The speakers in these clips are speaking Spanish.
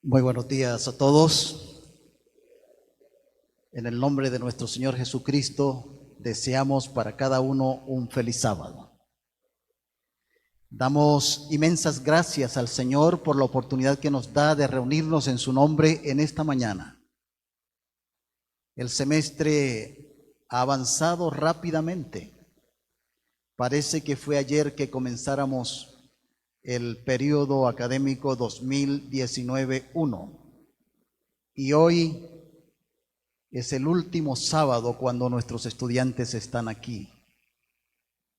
Muy buenos días a todos. En el nombre de nuestro Señor Jesucristo, deseamos para cada uno un feliz sábado. Damos inmensas gracias al Señor por la oportunidad que nos da de reunirnos en su nombre en esta mañana. El semestre ha avanzado rápidamente. Parece que fue ayer que comenzáramos el periodo académico 2019-1 y hoy es el último sábado cuando nuestros estudiantes están aquí.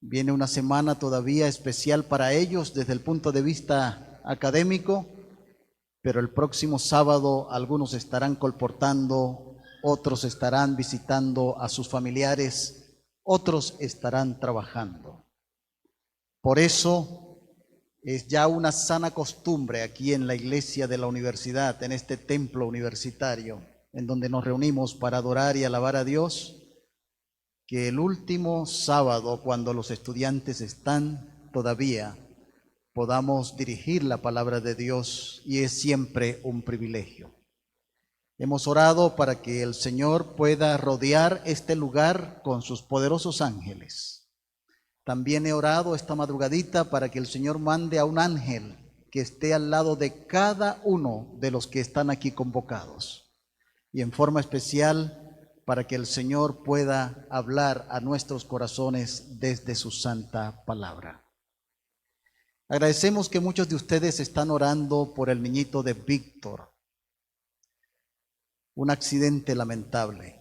Viene una semana todavía especial para ellos desde el punto de vista académico, pero el próximo sábado algunos estarán colportando, otros estarán visitando a sus familiares, otros estarán trabajando. Por eso es ya una sana costumbre aquí en la iglesia de la universidad, en este templo universitario, en donde nos reunimos para adorar y alabar a Dios, que el último sábado, cuando los estudiantes están todavía, podamos dirigir la palabra de Dios, y es siempre un privilegio. Hemos orado para que el Señor pueda rodear este lugar con sus poderosos ángeles. También he orado esta madrugadita para que el Señor mande a un ángel que esté al lado de cada uno de los que están aquí convocados. Y en forma especial para que el Señor pueda hablar a nuestros corazones desde su santa palabra. Agradecemos que muchos de ustedes están orando por el niñito de Víctor. Un accidente lamentable.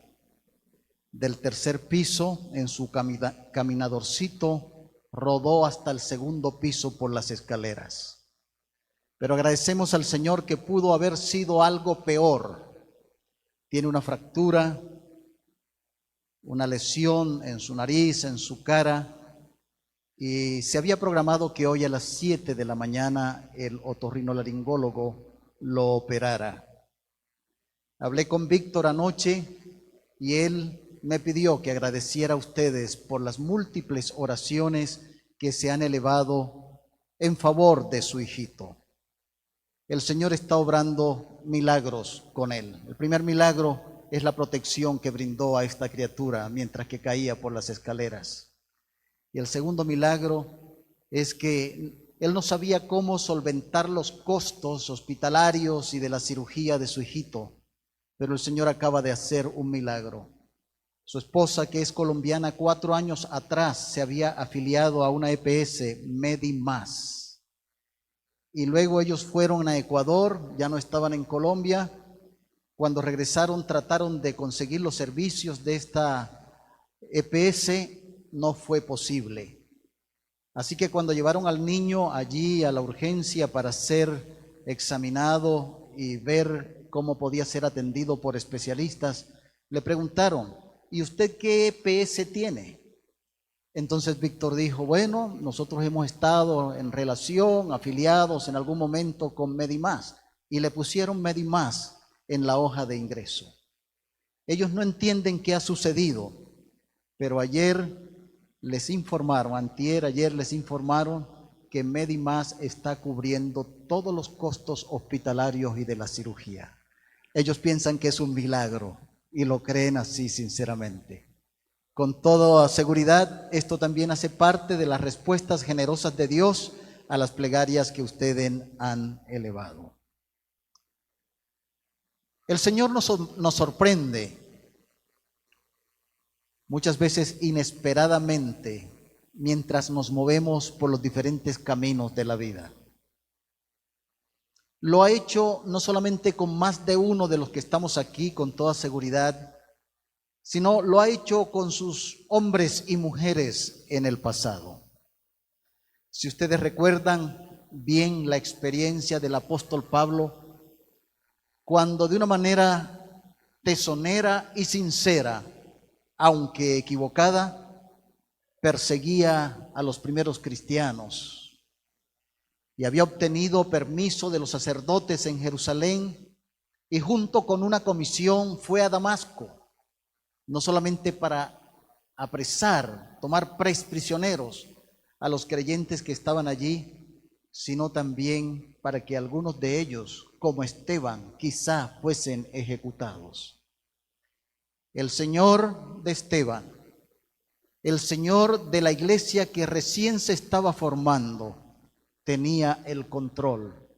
Del tercer piso, en su caminadorcito, rodó hasta el segundo piso por las escaleras. Pero agradecemos al Señor que pudo haber sido algo peor. Tiene una fractura, una lesión en su nariz, en su cara, y se había programado que hoy a las 7 de la mañana el otorrinolaringólogo lo operara. Hablé con Víctor anoche y él me pidió que agradeciera a ustedes por las múltiples oraciones que se han elevado en favor de su hijito. El Señor está obrando milagros con él. El primer milagro es la protección que brindó a esta criatura mientras que caía por las escaleras. Y el segundo milagro es que él no sabía cómo solventar los costos hospitalarios y de la cirugía de su hijito, pero el Señor acaba de hacer un milagro. Su esposa, que es colombiana, 4 años atrás se había afiliado a una EPS, Medimás. Y luego ellos fueron a Ecuador, ya no estaban en Colombia. Cuando regresaron trataron de conseguir los servicios de esta EPS, no fue posible. Así que cuando llevaron al niño allí a la urgencia para ser examinado y ver cómo podía ser atendido por especialistas, le preguntaron: ¿y usted qué EPS tiene? Entonces Víctor dijo: bueno, nosotros hemos estado en relación, afiliados en algún momento con Medimás, y le pusieron Medimás en la hoja de ingreso. Ellos no entienden qué ha sucedido, pero ayer les informaron, ayer les informaron que Medimás está cubriendo todos los costos hospitalarios y de la cirugía. Ellos piensan que es un milagro y lo creen así sinceramente. Con toda seguridad, esto también hace parte de las respuestas generosas de Dios a las plegarias que ustedes han elevado. El Señor nos sorprende muchas veces inesperadamente mientras nos movemos por los diferentes caminos de la vida. Lo ha hecho no solamente con más de uno de los que estamos aquí con toda seguridad, sino lo ha hecho con sus hombres y mujeres en el pasado. Si ustedes recuerdan bien la experiencia del apóstol Pablo, cuando de una manera tesonera y sincera, aunque equivocada, perseguía a los primeros cristianos y había obtenido permiso de los sacerdotes en Jerusalén, y junto con una comisión fue a Damasco, no solamente para apresar, tomar prisioneros a los creyentes que estaban allí, sino también para que algunos de ellos, como Esteban, quizá fuesen ejecutados. El Señor de Esteban, el Señor de la iglesia que recién se estaba formando, tenía el control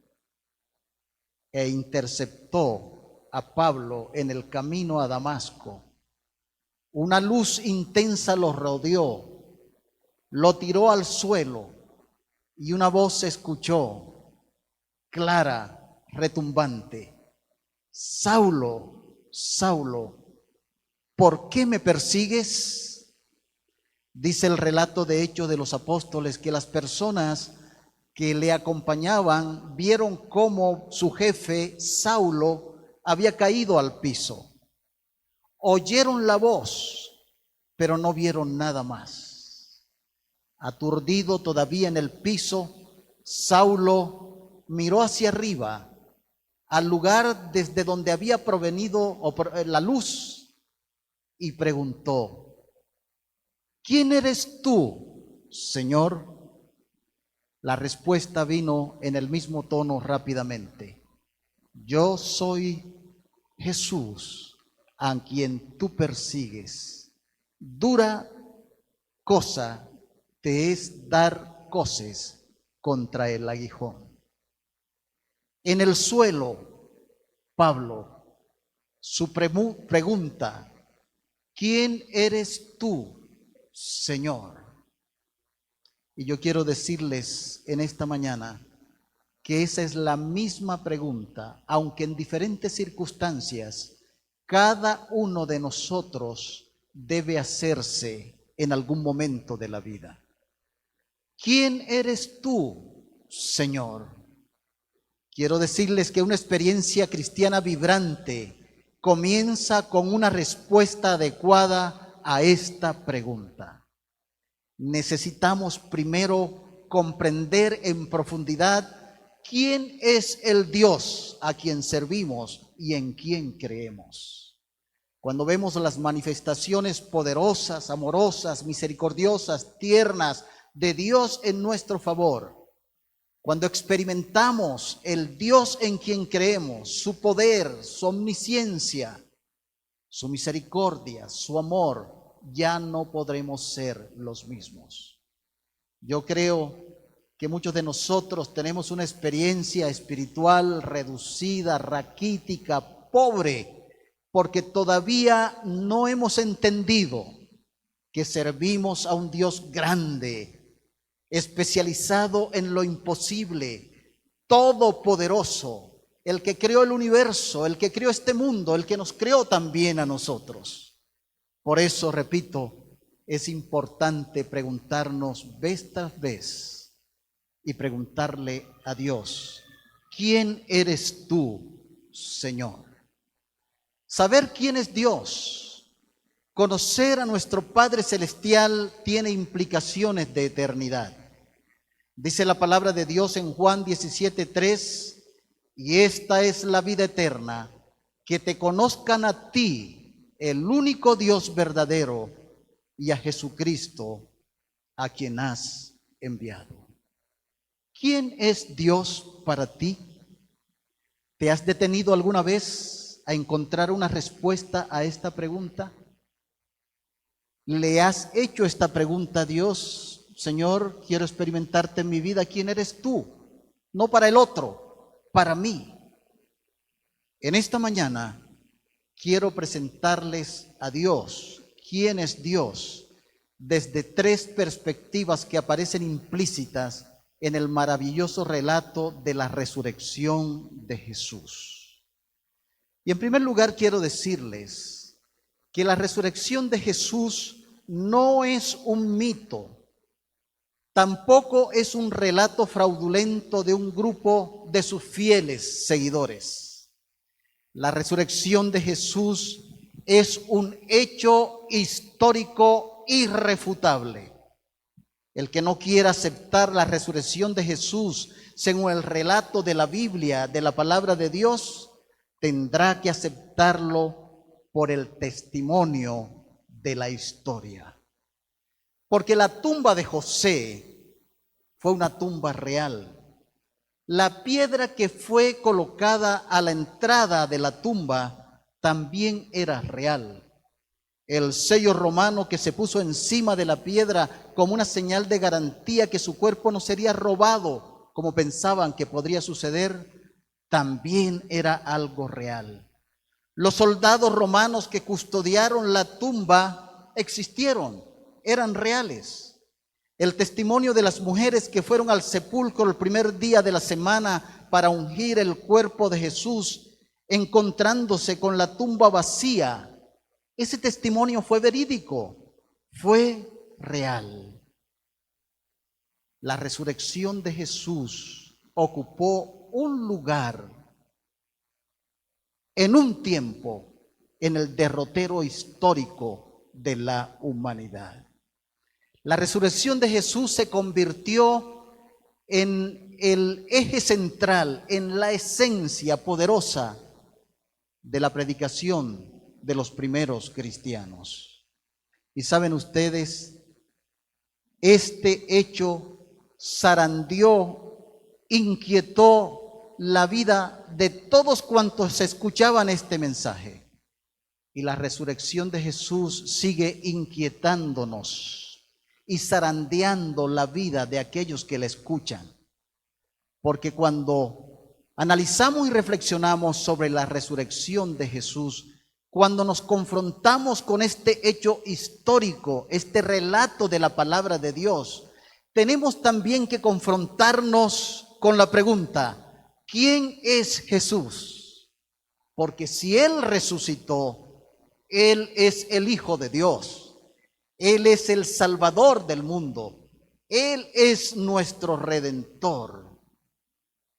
e interceptó a Pablo en el camino a Damasco. Una luz intensa lo rodeó, lo tiró al suelo y una voz se escuchó, clara, retumbante: Saulo, Saulo, ¿por qué me persigues? Dice el relato de Hechos de los Apóstoles que las personas que le acompañaban vieron cómo su jefe, Saulo, había caído al piso. Oyeron la voz, pero no vieron nada más. Aturdido todavía en el piso, Saulo miró hacia arriba, al lugar desde donde había provenido la luz, y preguntó: ¿quién eres tú, Señor? La respuesta vino en el mismo tono rápidamente: yo soy Jesús, a quien tú persigues. Dura cosa te es dar coces contra el aguijón. En el suelo, Pablo, su pregunta: ¿quién eres tú, Señor? Y yo quiero decirles en esta mañana que esa es la misma pregunta, aunque en diferentes circunstancias, cada uno de nosotros debe hacerse en algún momento de la vida. ¿Quién eres tú, Señor? Quiero decirles que una experiencia cristiana vibrante comienza con una respuesta adecuada a esta pregunta. Necesitamos primero comprender en profundidad quién es el Dios a quien servimos y en quién creemos. Cuando vemos las manifestaciones poderosas, amorosas, misericordiosas, tiernas de Dios en nuestro favor, cuando experimentamos el Dios en quien creemos, su poder, su omnisciencia, su misericordia, su amor, ya no podremos ser los mismos. Yo creo que muchos de nosotros tenemos una experiencia espiritual reducida, raquítica, pobre, porque todavía no hemos entendido que servimos a un Dios grande, especializado en lo imposible, todopoderoso, el que creó el universo, el que creó este mundo, el que nos creó también a nosotros. Por eso, repito, es importante preguntarnos vez tras vez y preguntarle a Dios: ¿quién eres tú, Señor? Saber quién es Dios, conocer a nuestro Padre Celestial, tiene implicaciones de eternidad. Dice la palabra de Dios en Juan 17:3: y esta es la vida eterna, que te conozcan a ti, el único Dios verdadero, y a Jesucristo, a quien has enviado. ¿Quién es Dios para ti? ¿Te has detenido alguna vez a encontrar una respuesta a esta pregunta? ¿Le has hecho esta pregunta a Dios? Señor, quiero experimentarte en mi vida. ¿Quién eres tú? No para el otro, para mí. En esta mañana quiero presentarles a Dios. ¿Quién es Dios? Desde tres perspectivas que aparecen implícitas en el maravilloso relato de la resurrección de Jesús. Y en primer lugar quiero decirles que la resurrección de Jesús no es un mito, tampoco es un relato fraudulento de un grupo de sus fieles seguidores. La resurrección de Jesús es un hecho histórico irrefutable. El que no quiera aceptar la resurrección de Jesús según el relato de la Biblia, de la palabra de Dios, tendrá que aceptarlo por el testimonio de la historia. Porque la tumba de José fue una tumba real. La piedra que fue colocada a la entrada de la tumba también era real. El sello romano que se puso encima de la piedra como una señal de garantía que su cuerpo no sería robado, como pensaban que podría suceder, también era algo real. Los soldados romanos que custodiaron la tumba existieron, eran reales. El testimonio de las mujeres que fueron al sepulcro el primer día de la semana para ungir el cuerpo de Jesús, encontrándose con la tumba vacía, ese testimonio fue verídico, fue real. La resurrección de Jesús ocupó un lugar en un tiempo en el derrotero histórico de la humanidad. La resurrección de Jesús se convirtió en el eje central, en la esencia poderosa de la predicación de los primeros cristianos. Y saben ustedes, este hecho zarandeó, inquietó la vida de todos cuantos escuchaban este mensaje. Y la resurrección de Jesús sigue inquietándonos y zarandeando la vida de aquellos que la escuchan. Porque cuando analizamos y reflexionamos sobre la resurrección de Jesús, cuando nos confrontamos con este hecho histórico, este relato de la palabra de Dios, tenemos también que confrontarnos con la pregunta: ¿quién es Jesús? Porque si Él resucitó, Él es el Hijo de Dios. Él es el Salvador del mundo. Él es nuestro Redentor.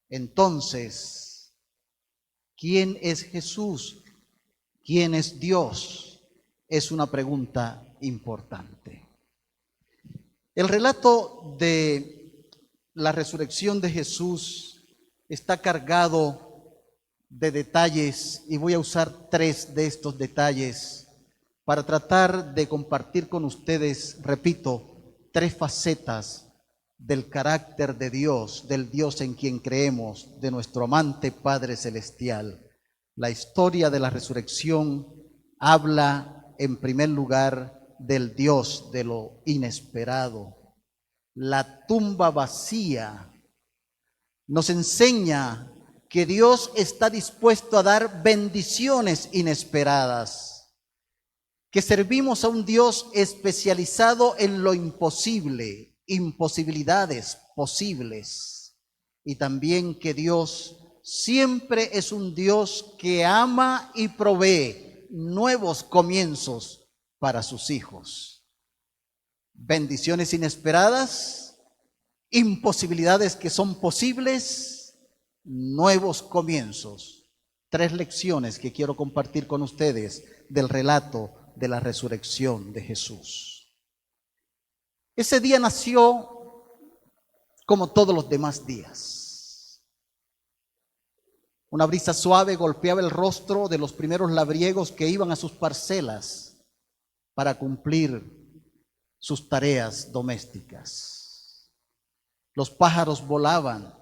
Entonces, ¿quién es Jesús? ¿Quién es Dios? Es una pregunta importante. El relato de la resurrección de Jesús está cargado de detalles y voy a usar 3 de estos detalles para tratar de compartir con ustedes, repito, 3 facetas del carácter de Dios, del Dios en quien creemos, de nuestro amante Padre Celestial. La historia de la resurrección habla, en primer lugar, del Dios de lo inesperado. La tumba vacía nos enseña que Dios está dispuesto a dar bendiciones inesperadas, que servimos a un Dios especializado en lo imposible, imposibilidades posibles, y también que Dios siempre es un Dios que ama y provee nuevos comienzos para sus hijos. Bendiciones inesperadas, imposibilidades que son posibles, nuevos comienzos. 3 lecciones que quiero compartir con ustedes del relato de la resurrección de Jesús. Ese día nació como todos los demás días. Una brisa suave golpeaba el rostro de los primeros labriegos que iban a sus parcelas para cumplir sus tareas domésticas. Los pájaros volaban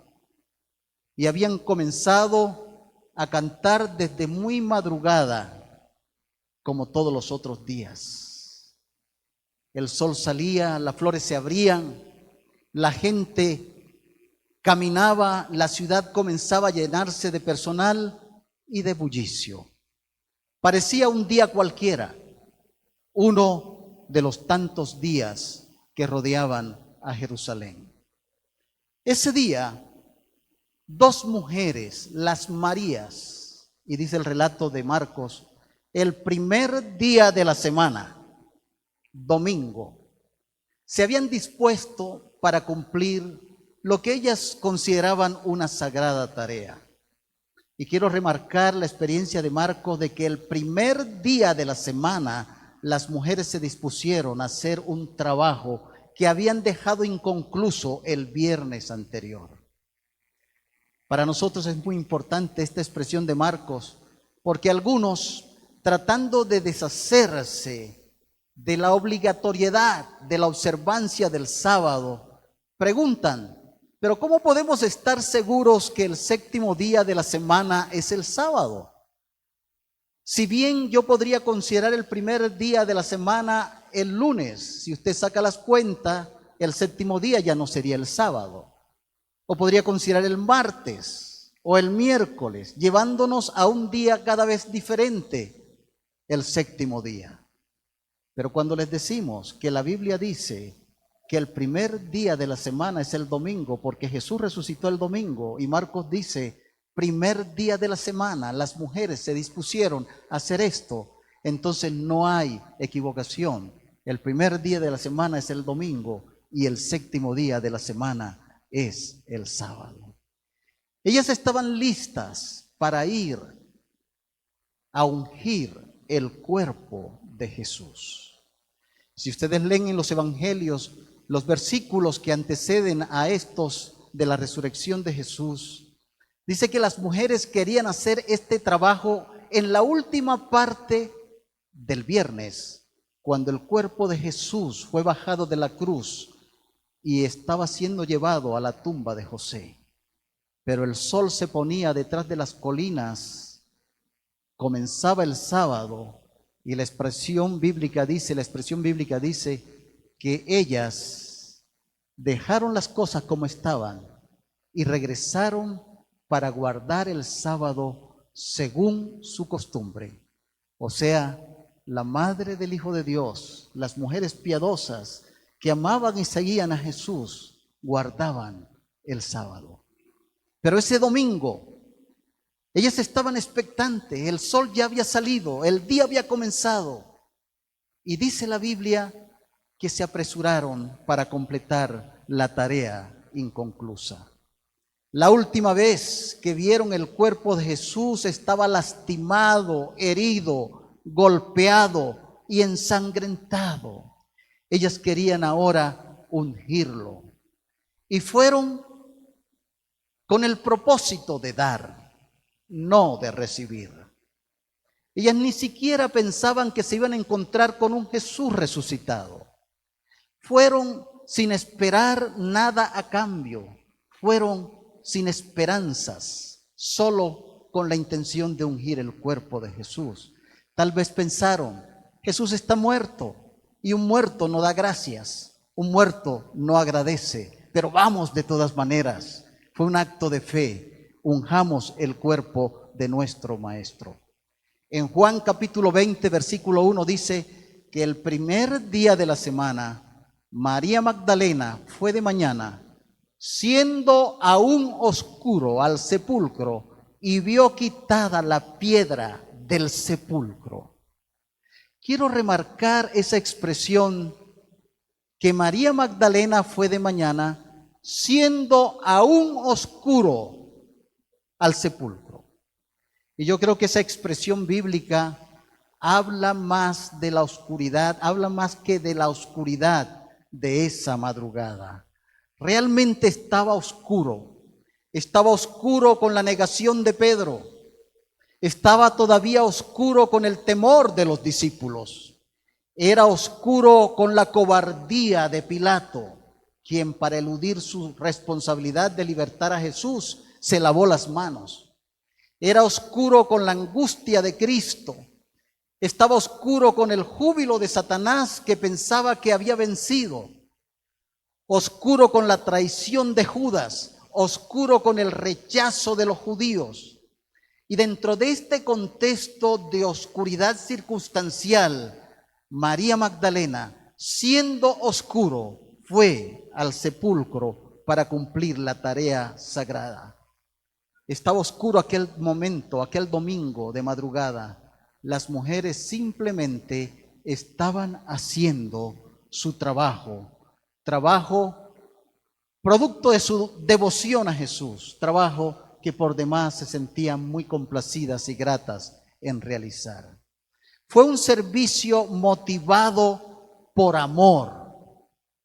y habían comenzado a cantar desde muy madrugada, como todos los otros días. El sol salía, las flores se abrían, la gente caminaba, la ciudad comenzaba a llenarse de personal y de bullicio. Parecía un día cualquiera, uno de los tantos días que rodeaban a Jerusalén. Ese día, 2 mujeres, las Marías, y dice el relato de Marcos, el primer día de la semana, domingo, se habían dispuesto para cumplir lo que ellas consideraban una sagrada tarea. Y quiero remarcar la experiencia de Marcos de que el primer día de la semana las mujeres se dispusieron a hacer un trabajo que habían dejado inconcluso el viernes anterior. Para nosotros es muy importante esta expresión de Marcos, porque algunos, tratando de deshacerse de la obligatoriedad de la observancia del sábado, preguntan: Pero ¿cómo podemos estar seguros que el séptimo día de la semana es el sábado? Si bien yo podría considerar el primer día de la semana el lunes, si usted saca las cuentas, el séptimo día ya no sería el sábado. O podría considerar el martes o el miércoles, llevándonos a un día cada vez diferente, el séptimo día. Pero cuando les decimos que la Biblia dice que el primer día de la semana es el domingo, porque Jesús resucitó el domingo, y Marcos dice, primer día de la semana, las mujeres se dispusieron a hacer esto, entonces no hay equivocación. El primer día de la semana es el domingo y el séptimo día de la semana es el sábado. Ellas estaban listas para ir a ungir el cuerpo de Jesús. Si ustedes leen en los evangelios los versículos que anteceden a estos de la resurrección de Jesús, dice que las mujeres querían hacer este trabajo en la última parte del viernes, cuando el cuerpo de Jesús fue bajado de la cruz y estaba siendo llevado a la tumba de José. Pero el sol se ponía detrás de las colinas, comenzaba el sábado, y la expresión bíblica dice que ellas dejaron las cosas como estaban y regresaron para guardar el sábado según su costumbre. O sea, la madre del Hijo de Dios, las mujeres piadosas que amaban y seguían a Jesús, guardaban el sábado. Pero ese domingo, ellas estaban expectantes, el sol ya había salido, el día había comenzado. Y dice la Biblia que se apresuraron para completar la tarea inconclusa. La última vez que vieron el cuerpo de Jesús estaba lastimado, herido, golpeado y ensangrentado. Ellas querían ahora ungirlo. Y fueron con el propósito de dar, no de recibir. Ellas ni siquiera pensaban que se iban a encontrar con un Jesús resucitado. Fueron sin esperar nada a cambio. Fueron sin esperanzas, solo con la intención de ungir el cuerpo de Jesús. Tal vez pensaron, Jesús está muerto y un muerto no da gracias, un muerto no agradece, pero vamos de todas maneras. Fue un acto de fe, unjamos el cuerpo de nuestro Maestro. En Juan capítulo 20, versículo 1 dice que el primer día de la semana, María Magdalena fue de mañana, siendo aún oscuro, al sepulcro y vio quitada la piedra del sepulcro. Quiero remarcar esa expresión que María Magdalena fue de mañana, siendo aún oscuro al sepulcro. Y yo creo que esa expresión bíblica habla más de la oscuridad, habla más que de la oscuridad de esa madrugada. Realmente estaba oscuro con la negación de Pedro, estaba todavía oscuro con el temor de los discípulos, era oscuro con la cobardía de Pilato, quien para eludir su responsabilidad de libertar a Jesús se lavó las manos. Era oscuro con la angustia de Cristo, estaba oscuro con el júbilo de Satanás que pensaba que había vencido, oscuro con la traición de Judas, oscuro con el rechazo de los judíos. Y dentro de este contexto de oscuridad circunstancial, María Magdalena, siendo oscuro, fue al sepulcro para cumplir la tarea sagrada. Estaba oscuro aquel momento, aquel domingo de madrugada. Las mujeres simplemente estaban haciendo su trabajo producto de su devoción a Jesús, trabajo que por demás se sentían muy complacidas y gratas en realizar. Fue un servicio motivado por amor.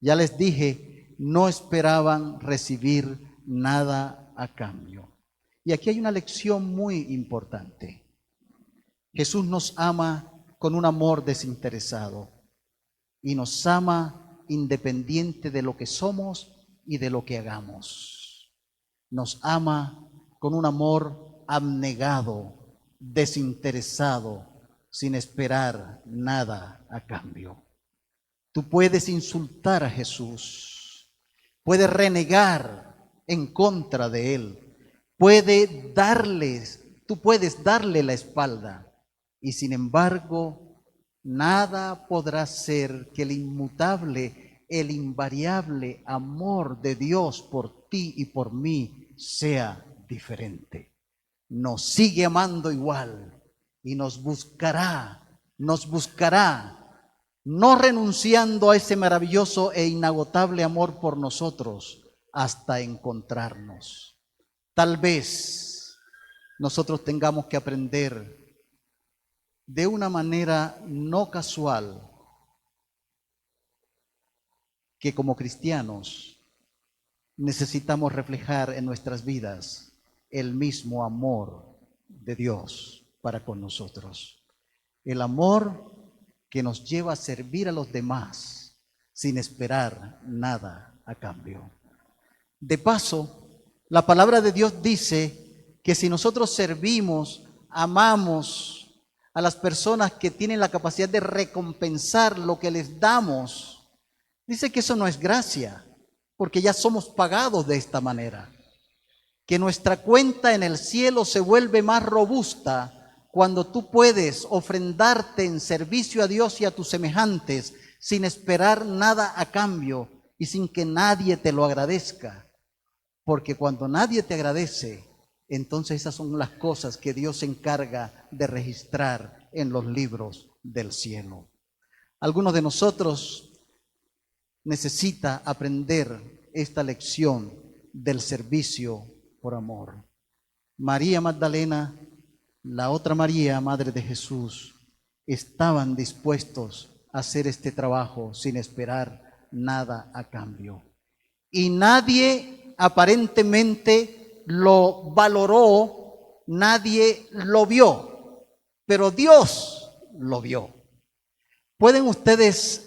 Ya les dije, no esperaban recibir nada a cambio. Y aquí hay una lección muy importante. Jesús nos ama con un amor desinteresado y nos ama independiente de lo que somos y de lo que hagamos. nos ama con un amor abnegado, desinteresado, sin esperar nada a cambio. Tú puedes insultar a Jesús, puedes renegar en contra de Él, tú puedes darle la espalda, y sin embargo, nada podrá ser que el inmutable, el invariable amor de Dios por ti y por mí sea diferente. Nos sigue amando igual y nos buscará, no renunciando a ese maravilloso e inagotable amor por nosotros hasta encontrarnos. Tal vez nosotros tengamos que aprender de una manera no casual que como cristianos necesitamos reflejar en nuestras vidas el mismo amor de Dios para con nosotros. El amor que nos lleva a servir a los demás sin esperar nada a cambio. De paso, la palabra de Dios dice que si nosotros servimos, amamos a las personas que tienen la capacidad de recompensar lo que les damos, dice que eso no es gracia, porque ya somos pagados de esta manera. Que nuestra cuenta en el cielo se vuelve más robusta cuando tú puedes ofrendarte en servicio a Dios y a tus semejantes sin esperar nada a cambio y sin que nadie te lo agradezca. Porque cuando nadie te agradece, entonces esas son las cosas que Dios se encarga de registrar en los libros del cielo. Algunos de nosotros necesitan aprender esta lección del servicio por amor. María Magdalena, la otra María, madre de Jesús, estaban dispuestos a hacer este trabajo sin esperar nada a cambio. Y nadie aparentemente lo valoró, nadie lo vio, pero Dios lo vio. ¿Pueden ustedes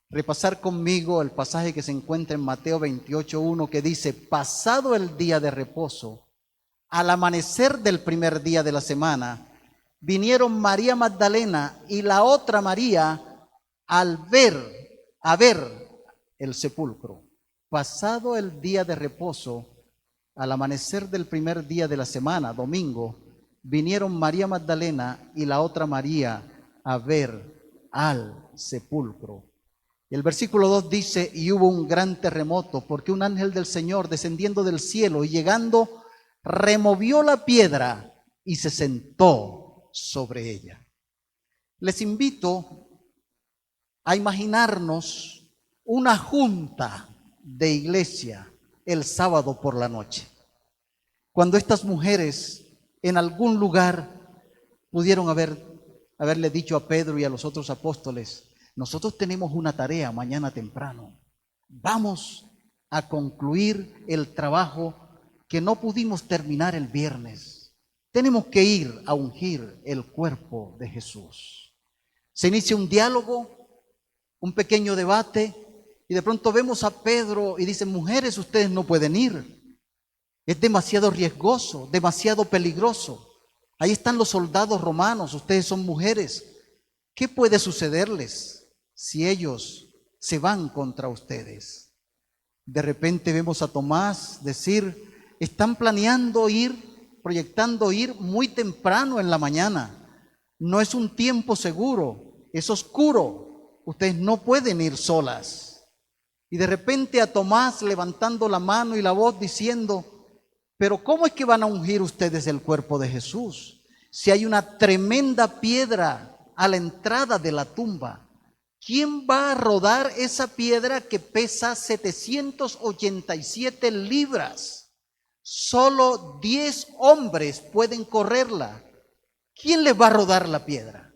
repasar conmigo el pasaje que se encuentra en Mateo 28:1 que dice: pasado el día de reposo, al amanecer del primer día de la semana, vinieron María Magdalena y la otra María a ver el sepulcro. Pasado el día de reposo, al amanecer del primer día de la semana, domingo, vinieron María Magdalena y la otra María a ver al sepulcro. El versículo 2 dice: y hubo un gran terremoto, porque un ángel del Señor, descendiendo del cielo y llegando, removió la piedra y se sentó sobre ella. Les invito a imaginarnos una junta de iglesia el sábado por la noche, cuando estas mujeres en algún lugar pudieron haberle dicho a Pedro y a los otros apóstoles: nosotros tenemos una tarea mañana temprano, vamos a concluir el trabajo que no pudimos terminar el viernes. Tenemos que ir a ungir el cuerpo de Jesús. Se inicia un diálogo, un pequeño debate, y de pronto vemos a Pedro y dicen: mujeres, ustedes no pueden ir. Es demasiado riesgoso, demasiado peligroso. Ahí están los soldados romanos, ustedes son mujeres. ¿Qué puede sucederles si ellos se van contra ustedes? De repente vemos a Tomás decir: están planeando ir, proyectando ir muy temprano en la mañana. No es un tiempo seguro, es oscuro. Ustedes no pueden ir solas. Y de repente a Tomás levantando la mano y la voz diciendo: pero ¿cómo es que van a ungir ustedes el cuerpo de Jesús si hay una tremenda piedra a la entrada de la tumba? ¿Quién va a rodar esa piedra que pesa 787 libras? Solo 10 hombres pueden correrla. ¿Quién les va a rodar la piedra?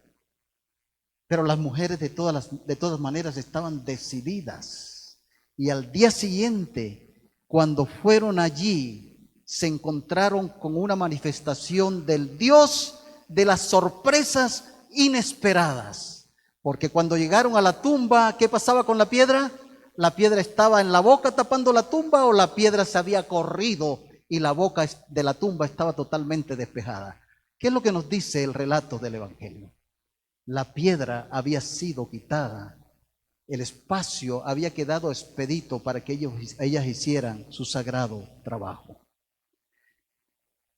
Pero las mujeres de todas maneras estaban decididas. Y al día siguiente, cuando fueron allí, se encontraron con una manifestación del Dios de las sorpresas inesperadas. Porque cuando llegaron a la tumba, ¿qué pasaba con la piedra? ¿La piedra estaba en la boca tapando la tumba o la piedra se había corrido y la boca de la tumba estaba totalmente despejada. ¿Qué es lo que nos dice el relato del Evangelio? La piedra había sido quitada, el espacio había quedado expedito para que ellas hicieran su sagrado trabajo.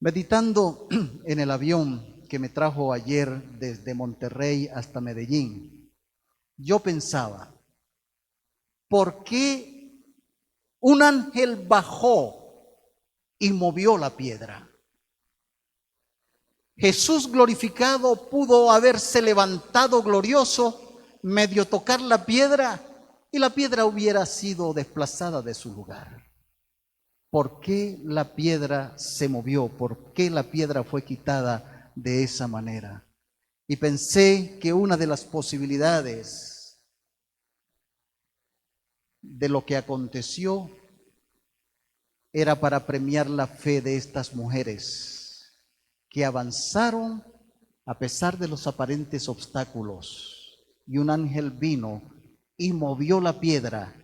Meditando en el avión que me trajo ayer desde Monterrey hasta Medellín, yo pensaba, ¿por qué un ángel bajó y movió la piedra? Jesús glorificado pudo haberse levantado glorioso, medio tocar la piedra y la piedra hubiera sido desplazada de su lugar. ¿Por qué la piedra se movió? ¿Por qué la piedra fue quitada de esa manera? Y pensé que una de las posibilidades de lo que aconteció era para premiar la fe de estas mujeres que avanzaron a pesar de los aparentes obstáculos, y un ángel vino y movió la piedra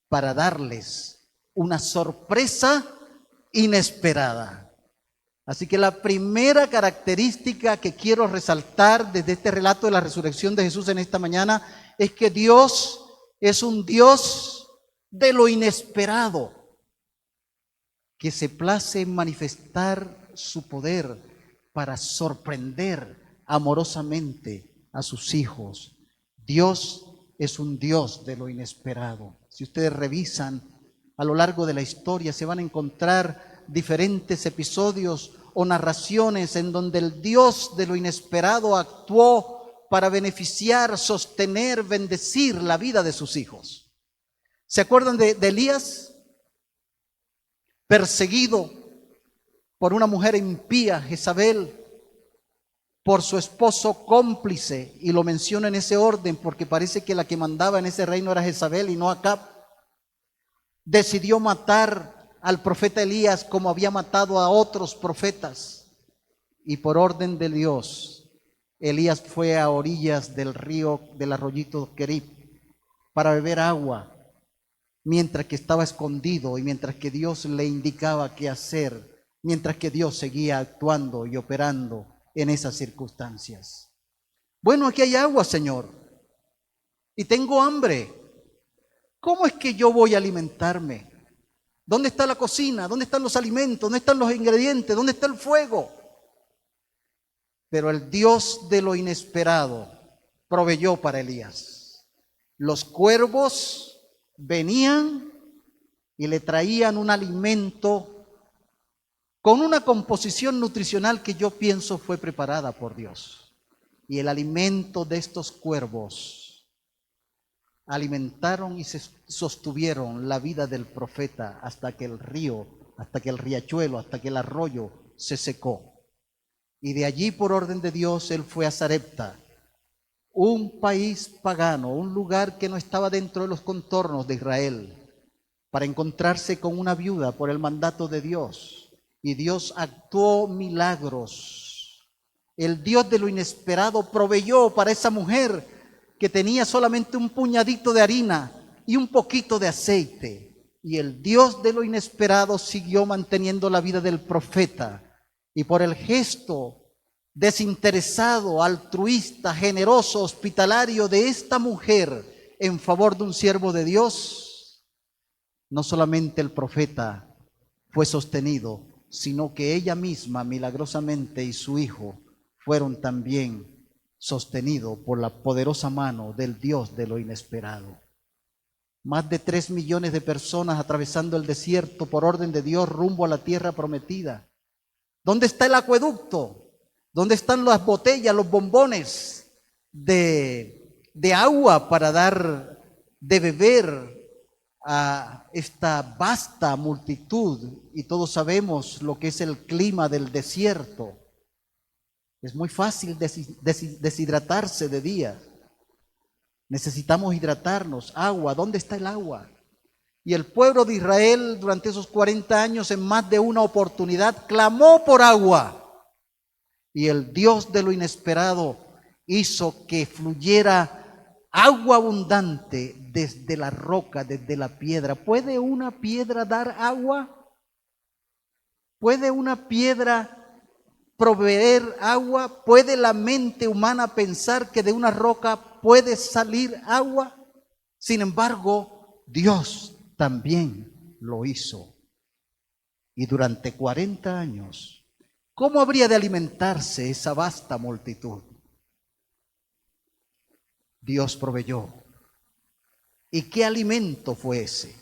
para darles una sorpresa inesperada. Así que la primera característica que quiero resaltar desde este relato de la resurrección de Jesús en esta mañana es que Dios es un Dios de lo inesperado, que se place en manifestar su poder para sorprender amorosamente a sus hijos. Dios es un Dios de lo inesperado. Si ustedes revisan a lo largo de la historia, se van a encontrar diferentes episodios o narraciones en donde el Dios de lo inesperado actuó para beneficiar, sostener, bendecir la vida de sus hijos. ¿Se acuerdan de Elías? Perseguido por una mujer impía, Jezabel, por su esposo cómplice, y lo menciono en ese orden porque parece que la que mandaba en ese reino era Jezabel y no Acab. Decidió matar al profeta Elías como había matado a otros profetas, y por orden de Dios, Elías fue a orillas del río, del arroyito Querib, para beber agua, mientras que estaba escondido y mientras que Dios le indicaba qué hacer, mientras que Dios seguía actuando y operando en esas circunstancias. Bueno, aquí hay agua, Señor, y tengo hambre. ¿Cómo es que yo voy a alimentarme? ¿Dónde está la cocina? ¿Dónde están los alimentos? ¿Dónde están los ingredientes? ¿Dónde está el fuego? Pero el Dios de lo inesperado proveyó para Elías. Los cuervos venían y le traían un alimento con una composición nutricional que yo pienso fue preparada por Dios. Y el alimento de estos cuervos alimentaron y se sostuvieron la vida del profeta hasta que el río, hasta que el riachuelo, hasta que el arroyo se secó. Y de allí, por orden de Dios, él fue a Sarepta, un país pagano, un lugar que no estaba dentro de los contornos de Israel, para encontrarse con una viuda por el mandato de Dios. Y Dios actuó milagros. El Dios de lo inesperado proveyó para esa mujer que tenía solamente un puñadito de harina y un poquito de aceite. Y el Dios de lo inesperado siguió manteniendo la vida del profeta. Y por el gesto desinteresado, altruista, generoso, hospitalario de esta mujer en favor de un siervo de Dios, no solamente el profeta fue sostenido, sino que ella misma milagrosamente y su hijo fueron también sostenidos por la poderosa mano del Dios de lo inesperado. Más de 3 millones de personas atravesando el desierto por orden de Dios rumbo a la tierra prometida. ¿Dónde está el acueducto? ¿Dónde están las botellas, los bombones de agua para dar de beber a esta vasta multitud? Y todos sabemos lo que es el clima del desierto. Es muy fácil deshidratarse de día. Necesitamos hidratarnos. Agua, ¿dónde está el agua? Y el pueblo de Israel durante esos 40 años en más de una oportunidad clamó por agua. Y el Dios de lo inesperado hizo que fluyera agua abundante desde la roca, desde la piedra. ¿Puede una piedra dar agua? ¿Puede una piedra proveer agua? ¿Puede la mente humana pensar que de una roca puede salir agua? Sin embargo, Dios también lo hizo. Y durante 40 años, ¿cómo habría de alimentarse esa vasta multitud? Dios proveyó. ¿Y qué alimento fue ese?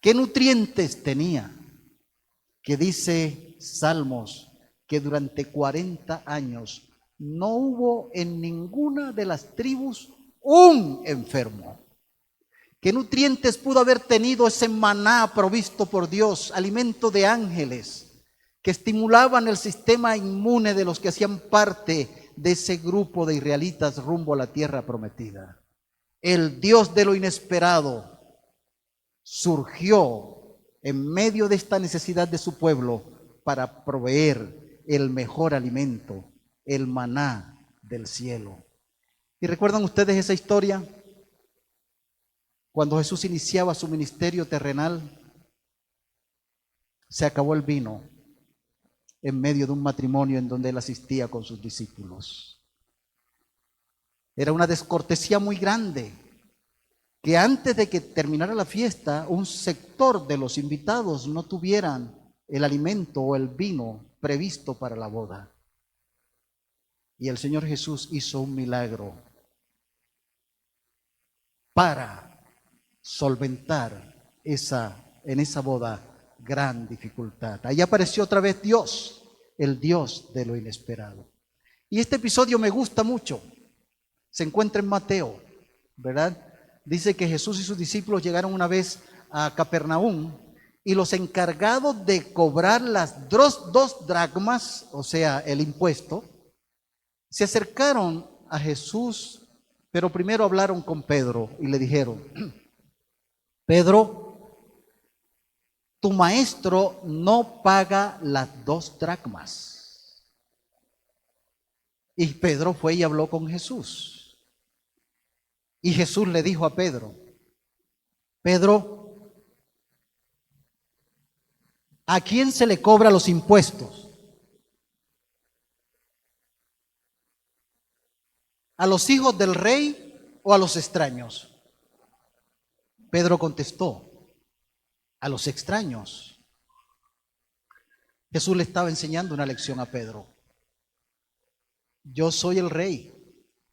¿Qué nutrientes tenía? Que dice Salmos que durante 40 años no hubo en ninguna de las tribus un enfermo. ¿Qué nutrientes pudo haber tenido ese maná provisto por Dios, alimento de ángeles, que estimulaban el sistema inmune de los que hacían parte de ese grupo de israelitas rumbo a la tierra prometida? El Dios de lo inesperado surgió en medio de esta necesidad de su pueblo para proveer el mejor alimento, el maná del cielo. ¿Y recuerdan ustedes esa historia? Cuando Jesús iniciaba su ministerio terrenal, se acabó el vino en medio de un matrimonio en donde él asistía con sus discípulos. Era una descortesía muy grande que antes de que terminara la fiesta, un sector de los invitados no tuvieran el alimento o el vino previsto para la boda. Y el Señor Jesús hizo un milagro para solventar en esa boda gran dificultad. Ahí apareció otra vez Dios, el Dios de lo inesperado. Y este episodio me gusta mucho. Se encuentra en Mateo, ¿verdad? Dice que Jesús y sus discípulos llegaron una vez a Capernaum y los encargados de cobrar las 2 dracmas, o sea, el impuesto, se acercaron a Jesús, pero primero hablaron con Pedro y le dijeron: Pedro, tu maestro no paga las 2 dracmas. Y Pedro fue y habló con Jesús. Y Jesús le dijo a Pedro: Pedro, ¿a quién se le cobra los impuestos? ¿A los hijos del rey o a los extraños? Pedro contestó: a los extraños. Jesús le estaba enseñando una lección a Pedro. Yo soy el rey,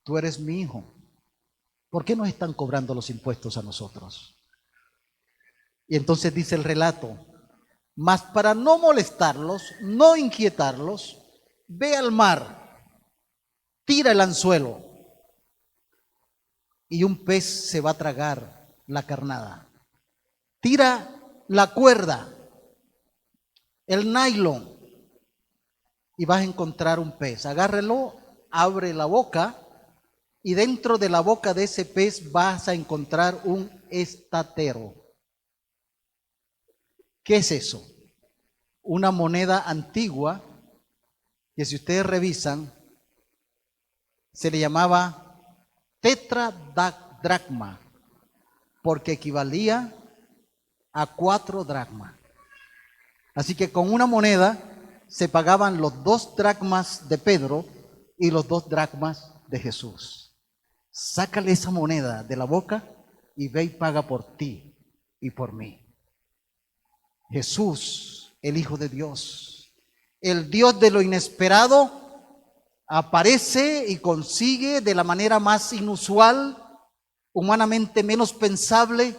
tú eres mi hijo. ¿Por qué nos están cobrando los impuestos a nosotros? Y entonces dice el relato: mas para no molestarlos, no inquietarlos, ve al mar, tira el anzuelo y un pez se va a tragar la carnada. Tira la cuerda, el nylon, y vas a encontrar un pez. Agárrelo, abre la boca y dentro de la boca de ese pez vas a encontrar un estatero. ¿Qué es eso? Una moneda antigua que, si ustedes revisan, se le llamaba tetradracma, porque equivalía a 4 dracmas. Así que con una moneda se pagaban los 2 dracmas de Pedro y los 2 dracmas de Jesús. Sácale esa moneda de la boca y ve y paga por ti y por mí. Jesús, el Hijo de Dios, el Dios de lo inesperado, aparece y consigue de la manera más inusual, humanamente menos pensable,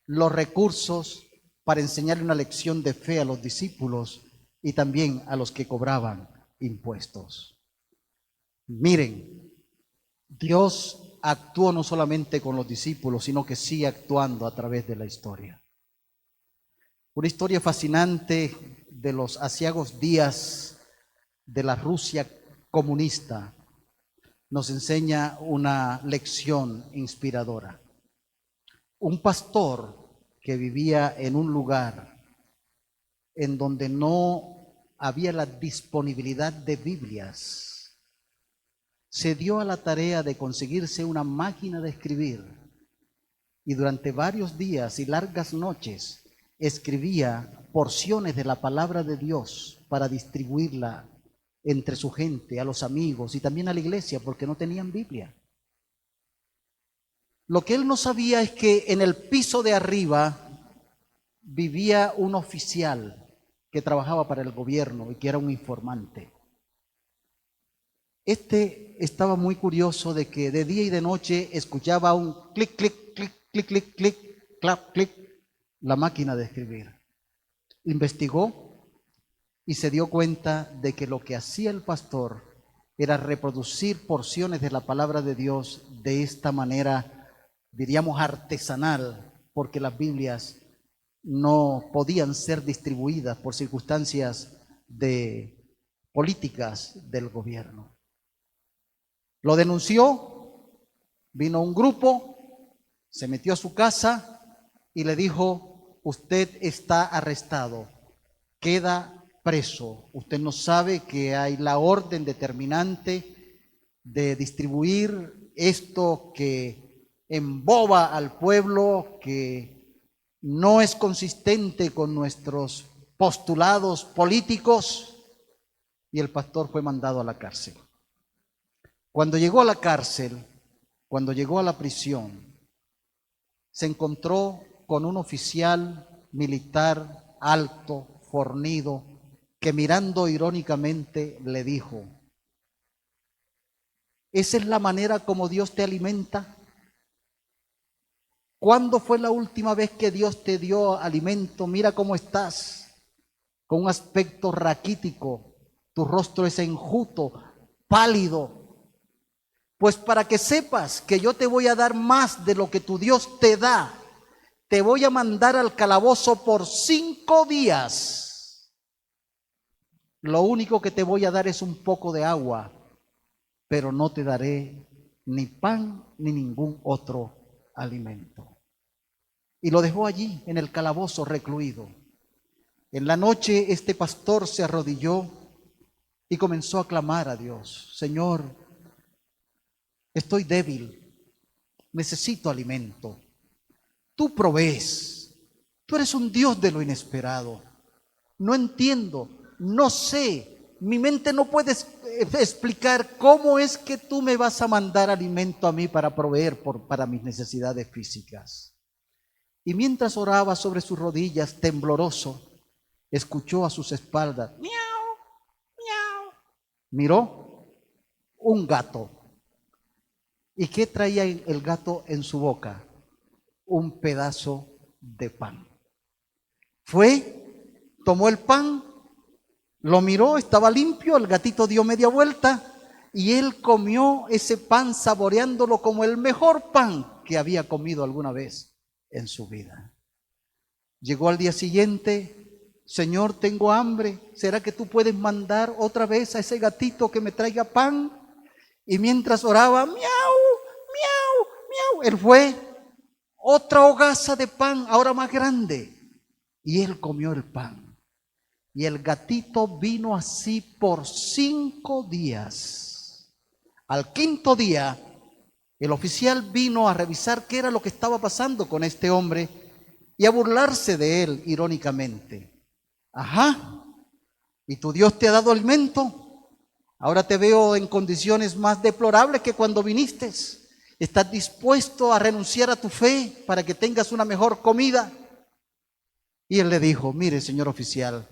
los recursos para enseñarle una lección de fe a los discípulos y también a los que cobraban impuestos. Miren, Dios actuó no solamente con los discípulos, sino que sigue actuando a través de la historia. Una historia fascinante de los aciagos días de la Rusia comunista nos enseña una lección inspiradora. Un pastor que vivía en un lugar en donde no había la disponibilidad de Biblias, se dio a la tarea de conseguirse una máquina de escribir y durante varios días y largas noches escribía porciones de la palabra de Dios para distribuirla entre su gente, a los amigos y también a la iglesia, porque no tenían Biblia. Lo que él no sabía es que en el piso de arriba vivía un oficial que trabajaba para el gobierno y que era un informante. Este estaba muy curioso de que de día y de noche escuchaba un clic, clic, clic, clic, clic, clic, clap, clic, la máquina de escribir. Investigó y se dio cuenta de que lo que hacía el pastor era reproducir porciones de la palabra de Dios de esta manera, diríamos artesanal, porque las Biblias no podían ser distribuidas por circunstancias políticas del gobierno. Lo denunció, vino un grupo, se metió a su casa y le dijo: usted está arrestado, queda preso. Usted no sabe que hay la orden determinante de distribuir esto que emboba al pueblo, que no es consistente con nuestros postulados políticos. Y el pastor fue mandado a la cárcel. Cuando llegó a la cárcel, cuando llegó a la prisión, se encontró con un oficial militar alto, fornido, que mirando irónicamente le dijo: ¿esa es la manera como Dios te alimenta? ¿Cuándo fue la última vez que Dios te dio alimento? Mira cómo estás, con un aspecto raquítico, tu rostro es enjuto, pálido. Pues para que sepas que yo te voy a dar más de lo que tu Dios te da, te voy a mandar al calabozo por 5 días. Lo único que te voy a dar es un poco de agua, pero no te daré ni pan ni ningún otro alimento. Y lo dejó allí en el calabozo recluido. En la noche este pastor se arrodilló y comenzó a clamar a Dios: Señor, estoy débil, necesito alimento. Tú provees, tú eres un Dios de lo inesperado. No entiendo, no sé, mi mente no puede explicar cómo es que tú me vas a mandar alimento a mí para proveer para mis necesidades físicas. Y mientras oraba sobre sus rodillas, tembloroso, escuchó a sus espaldas: miau, miau. Miró un gato. ¿Y qué traía el gato en su boca? Un pedazo de pan. Fue, tomó el pan, lo miró, estaba limpio, el gatito dio media vuelta y él comió ese pan saboreándolo como el mejor pan que había comido alguna vez en su vida. Llegó al día siguiente: Señor, tengo hambre, ¿será que tú puedes mandar otra vez a ese gatito que me traiga pan? Y mientras oraba, miau, miau, miau, él fue, otra hogaza de pan, ahora más grande, y él comió el pan. Y el gatito vino así por 5 días. Al 5.º día, el oficial vino a revisar qué era lo que estaba pasando con este hombre y a burlarse de él irónicamente. Ajá, ¿y tu Dios te ha dado alimento? Ahora te veo en condiciones más deplorables que cuando viniste. ¿Estás dispuesto a renunciar a tu fe para que tengas una mejor comida? Y él le dijo: mire, señor oficial,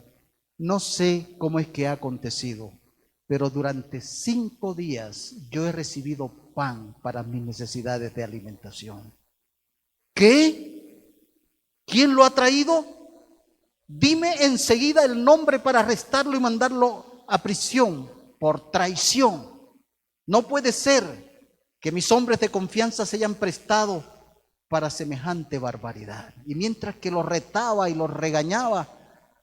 no sé cómo es que ha acontecido, pero durante 5 días yo he recibido pan para mis necesidades de alimentación. ¿Qué? ¿Quién lo ha traído? Dime enseguida el nombre para arrestarlo y mandarlo a prisión por traición. No puede ser que mis hombres de confianza se hayan prestado para semejante barbaridad. Y mientras que lo retaba y lo regañaba,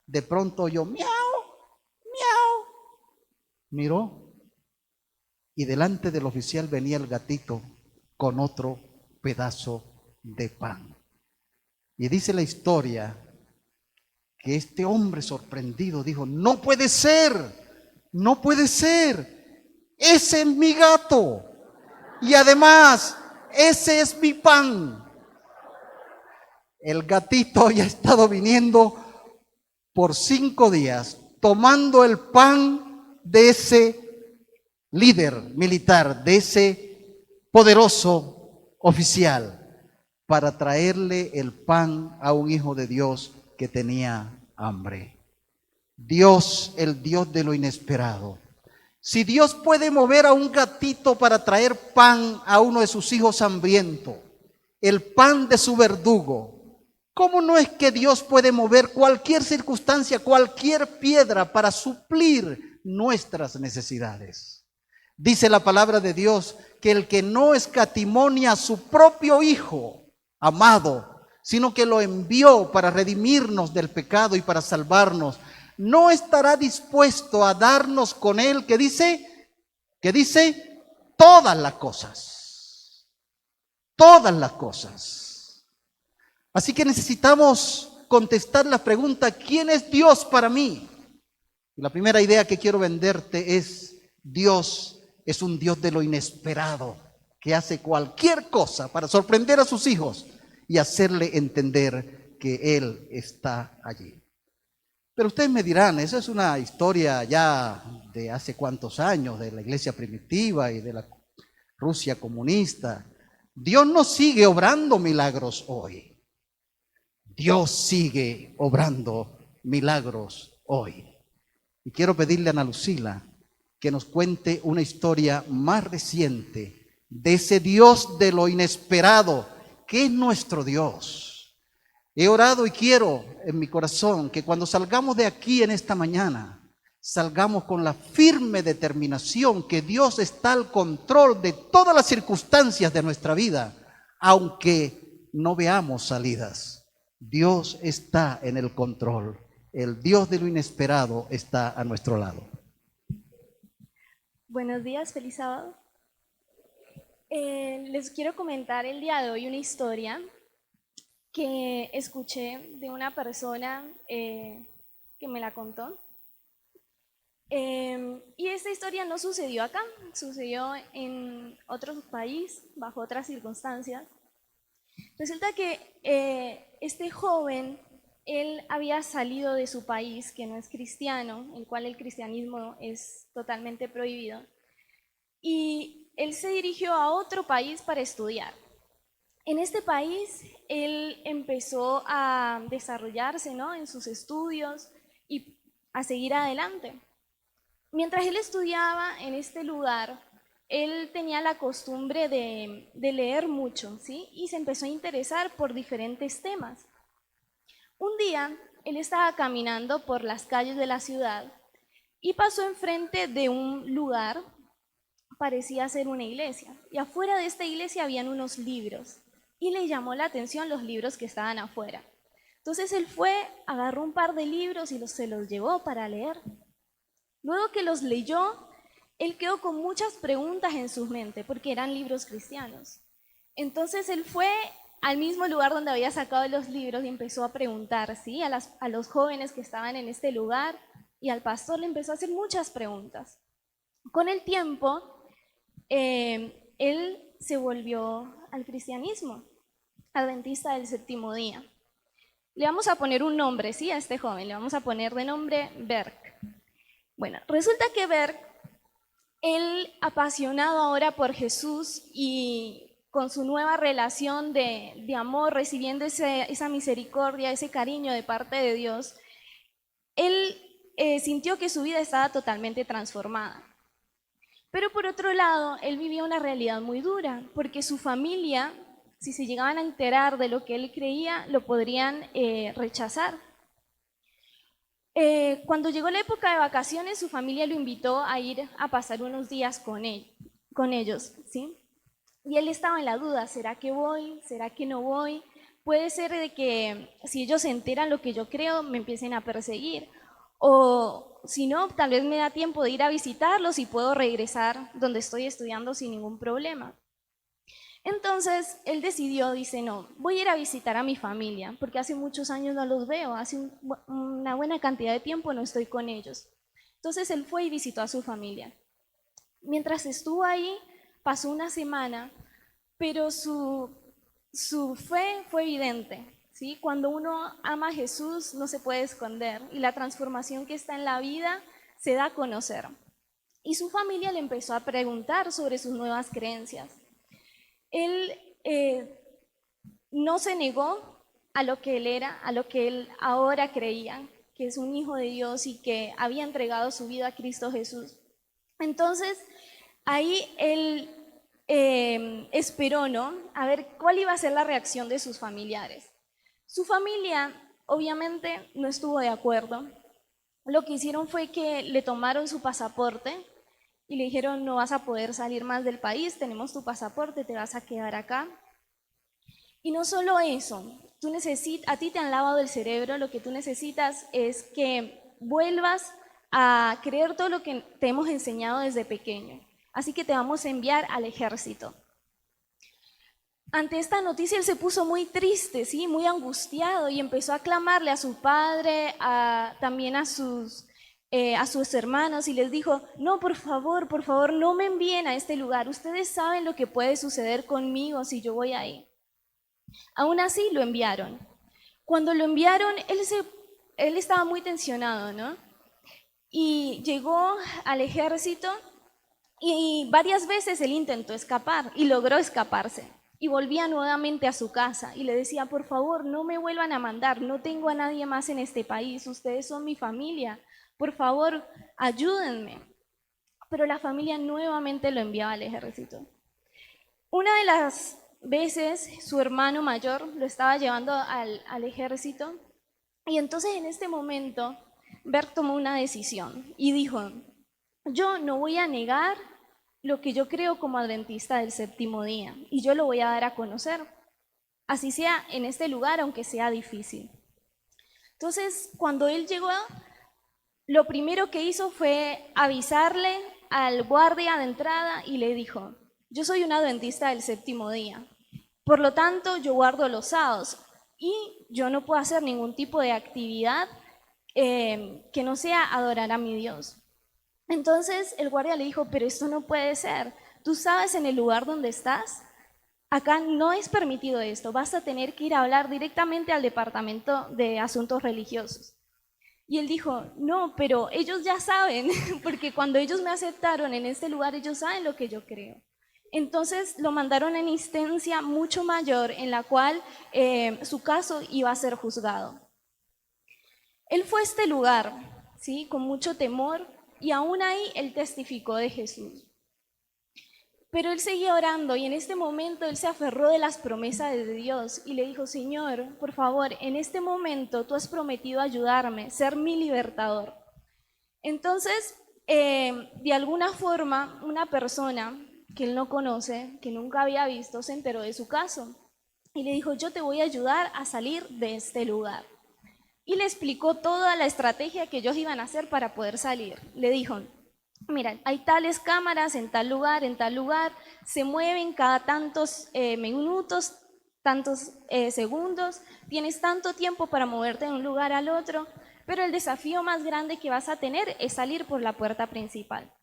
de pronto oyó miau, miau. Miró y delante del oficial venía el gatito con otro pedazo de pan. Y dice la historia que este hombre sorprendido dijo: no puede ser, no puede ser, ese es mi gato y además ese es mi pan. El gatito había estado viniendo por 5 días, tomando el pan de ese líder militar, de ese poderoso oficial, para traerle el pan a un hijo de Dios que tenía hambre. Dios, el Dios de lo inesperado. Si Dios puede mover a un gatito para traer pan a uno de sus hijos hambrientos, el pan de su verdugo, ¿cómo no es que Dios puede mover cualquier circunstancia, cualquier piedra para suplir nuestras necesidades? Dice la palabra de Dios que el que no escatimonia a su propio Hijo amado, sino que lo envió para redimirnos del pecado y para salvarnos, no estará dispuesto a darnos con él, que dice todas las cosas, todas las cosas. Así que necesitamos contestar la pregunta: ¿quién es Dios para mí? Y la primera idea que quiero venderte es: Dios es un Dios de lo inesperado, que hace cualquier cosa para sorprender a sus hijos y hacerle entender que Él está allí. Pero ustedes me dirán, esa es una historia ya de hace cuántos años, de la iglesia primitiva y de la Rusia comunista. Dios no sigue obrando milagros hoy. Dios sigue obrando milagros hoy. Y quiero pedirle a Ana Lucila que nos cuente una historia más reciente de ese Dios de lo inesperado, que es nuestro Dios. He orado y quiero en mi corazón que cuando salgamos de aquí en esta mañana, salgamos con la firme determinación que Dios está al control de todas las circunstancias de nuestra vida, aunque no veamos salidas. Dios está en el control. El Dios de lo inesperado está a nuestro lado. Buenos días, feliz sábado. Les quiero comentar el día de hoy una historia que escuché de una persona que me la contó. Y esta historia no sucedió acá, sucedió en otro país, bajo otras circunstancias. Resulta que este joven, él había salido de su país, que no es cristiano, en el cual el cristianismo es totalmente prohibido, y él se dirigió a otro país para estudiar. En este país, él empezó a desarrollarse, ¿no?, en sus estudios y a seguir adelante. Mientras él estudiaba en este lugar, él tenía la costumbre de leer mucho, ¿sí? Y se empezó a interesar por diferentes temas. Un día, él estaba caminando por las calles de la ciudad y pasó enfrente de un lugar, parecía ser una iglesia, y afuera de esta iglesia habían unos libros, y le llamó la atención los libros que estaban afuera. Entonces él fue, agarró un par de libros y se los llevó para leer. Luego que los leyó, él quedó con muchas preguntas en su mente, porque eran libros cristianos. Entonces él fue al mismo lugar donde había sacado los libros y empezó a preguntar, ¿sí?, a los jóvenes que estaban en este lugar, y al pastor le empezó a hacer muchas preguntas. Con el tiempo, él se volvió al cristianismo, adventista del séptimo día. Le vamos a poner un nombre, ¿sí?, a este joven, le vamos a poner de nombre Berg. Bueno, resulta que Berg, él apasionado ahora por Jesús y con su nueva relación de amor, recibiendo esa misericordia, ese cariño de parte de Dios, él sintió que su vida estaba totalmente transformada. Pero por otro lado, él vivía una realidad muy dura, porque su familia, si se llegaban a enterar de lo que él creía, lo podrían rechazar. Cuando llegó la época de vacaciones, su familia lo invitó a ir a pasar unos días con ellos, ¿sí? Y él estaba en la duda: ¿será que voy? ¿Será que no voy? Puede ser de que si ellos se enteran lo que yo creo, me empiecen a perseguir. O si no, tal vez me da tiempo de ir a visitarlos y puedo regresar donde estoy estudiando sin ningún problema. Entonces él decidió, dice: no, voy a ir a visitar a mi familia, porque hace muchos años no los veo, hace una buena cantidad de tiempo no estoy con ellos. Entonces él fue y visitó a su familia. Mientras estuvo ahí, pasó una semana, pero su fe fue evidente, ¿sí? Cuando uno ama a Jesús no se puede esconder y la transformación que está en la vida se da a conocer. Y su familia le empezó a preguntar sobre sus nuevas creencias. Él no se negó a lo que él era, a lo que él ahora creía, que es un hijo de Dios y que había entregado su vida a Cristo Jesús. Entonces, ahí él esperó, ¿no? A ver cuál iba a ser la reacción de sus familiares. Su familia, obviamente, no estuvo de acuerdo. Lo que hicieron fue que le tomaron su pasaporte y le dijeron, no vas a poder salir más del país, tenemos tu pasaporte, te vas a quedar acá. Y no solo eso, a ti te han lavado el cerebro, lo que tú necesitas es que vuelvas a creer todo lo que te hemos enseñado desde pequeño. Así que te vamos a enviar al ejército. Ante esta noticia él se puso muy triste, ¿sí? Muy angustiado y empezó a clamarle a su padre, también a sus hermanos y les dijo, no, por favor, no me envíen a este lugar. Ustedes saben lo que puede suceder conmigo si yo voy ahí. Aún así lo enviaron. Cuando lo enviaron, él estaba muy tensionado, ¿no? Y llegó al ejército y varias veces él intentó escapar y logró escaparse. Y volvía nuevamente a su casa y le decía, por favor, no me vuelvan a mandar, no tengo a nadie más en este país, ustedes son mi familia, por favor, ayúdenme. Pero la familia nuevamente lo enviaba al ejército. Una de las veces su hermano mayor lo estaba llevando al ejército y entonces en este momento Bert tomó una decisión y dijo, yo no voy a negar lo que yo creo como adventista del séptimo día y yo lo voy a dar a conocer, así sea en este lugar aunque sea difícil. Entonces cuando él llegó, lo primero que hizo fue avisarle al guardia de entrada y le dijo, yo soy un adventista del séptimo día, por lo tanto yo guardo los sábados y yo no puedo hacer ningún tipo de actividad que no sea adorar a mi Dios. Entonces el guardia le dijo, pero esto no puede ser, tú sabes en el lugar donde estás, acá no es permitido esto, vas a tener que ir a hablar directamente al departamento de asuntos religiosos. Y él dijo, no, pero ellos ya saben, porque cuando ellos me aceptaron en este lugar, ellos saben lo que yo creo. Entonces lo mandaron en instancia mucho mayor en la cual su caso iba a ser juzgado. Él fue a este lugar, ¿sí? Con mucho temor y aún ahí él testificó de Jesús. Pero él seguía orando y en este momento él se aferró de las promesas de Dios y le dijo, Señor, por favor, en este momento tú has prometido ayudarme, ser mi libertador. Entonces, de alguna forma, una persona que él no conoce, que nunca había visto, se enteró de su caso y le dijo, yo te voy a ayudar a salir de este lugar. Y le explicó toda la estrategia que ellos iban a hacer para poder salir. Le dijo, mira, hay tales cámaras en tal lugar, se mueven cada tantos minutos, tantos segundos, tienes tanto tiempo para moverte de un lugar al otro, pero el desafío más grande que vas a tener es salir por la puerta principal.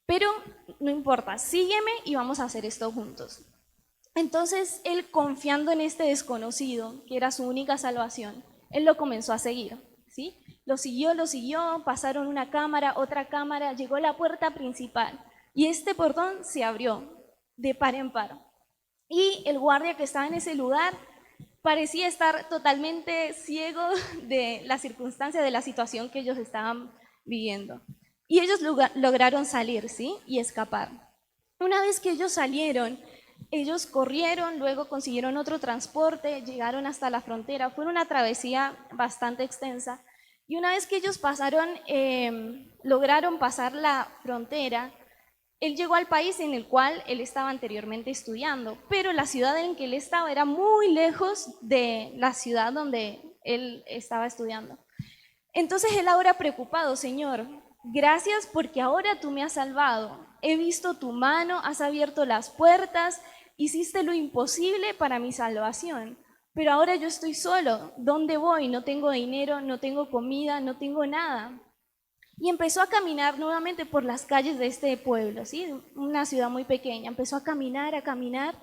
Pero no importa, sígueme y vamos a hacer esto juntos. Entonces él, confiando en este desconocido, que era su única salvación, él lo comenzó a seguir, ¿sí? Lo siguió, pasaron una cámara, otra cámara, llegó a la puerta principal y este portón se abrió de par en par. Y el guardia que estaba en ese lugar parecía estar totalmente ciego de la circunstancia, de la situación que ellos estaban viviendo. Y ellos lograron salir, ¿sí? Y escapar. Una vez que ellos salieron, ellos corrieron, luego consiguieron otro transporte, llegaron hasta la frontera, fue una travesía bastante extensa. Y una vez que ellos lograron pasar la frontera, él llegó al país en el cual él estaba anteriormente estudiando, pero la ciudad en que él estaba era muy lejos de la ciudad donde él estaba estudiando. Entonces él ahora preocupado, Señor, gracias porque ahora tú me has salvado. He visto tu mano, has abierto las puertas, hiciste lo imposible para mi salvación. Pero ahora yo estoy solo. ¿Dónde voy? No tengo dinero, no tengo comida, no tengo nada. Y empezó a caminar nuevamente por las calles de este pueblo, ¿sí? Una ciudad muy pequeña. Empezó a caminar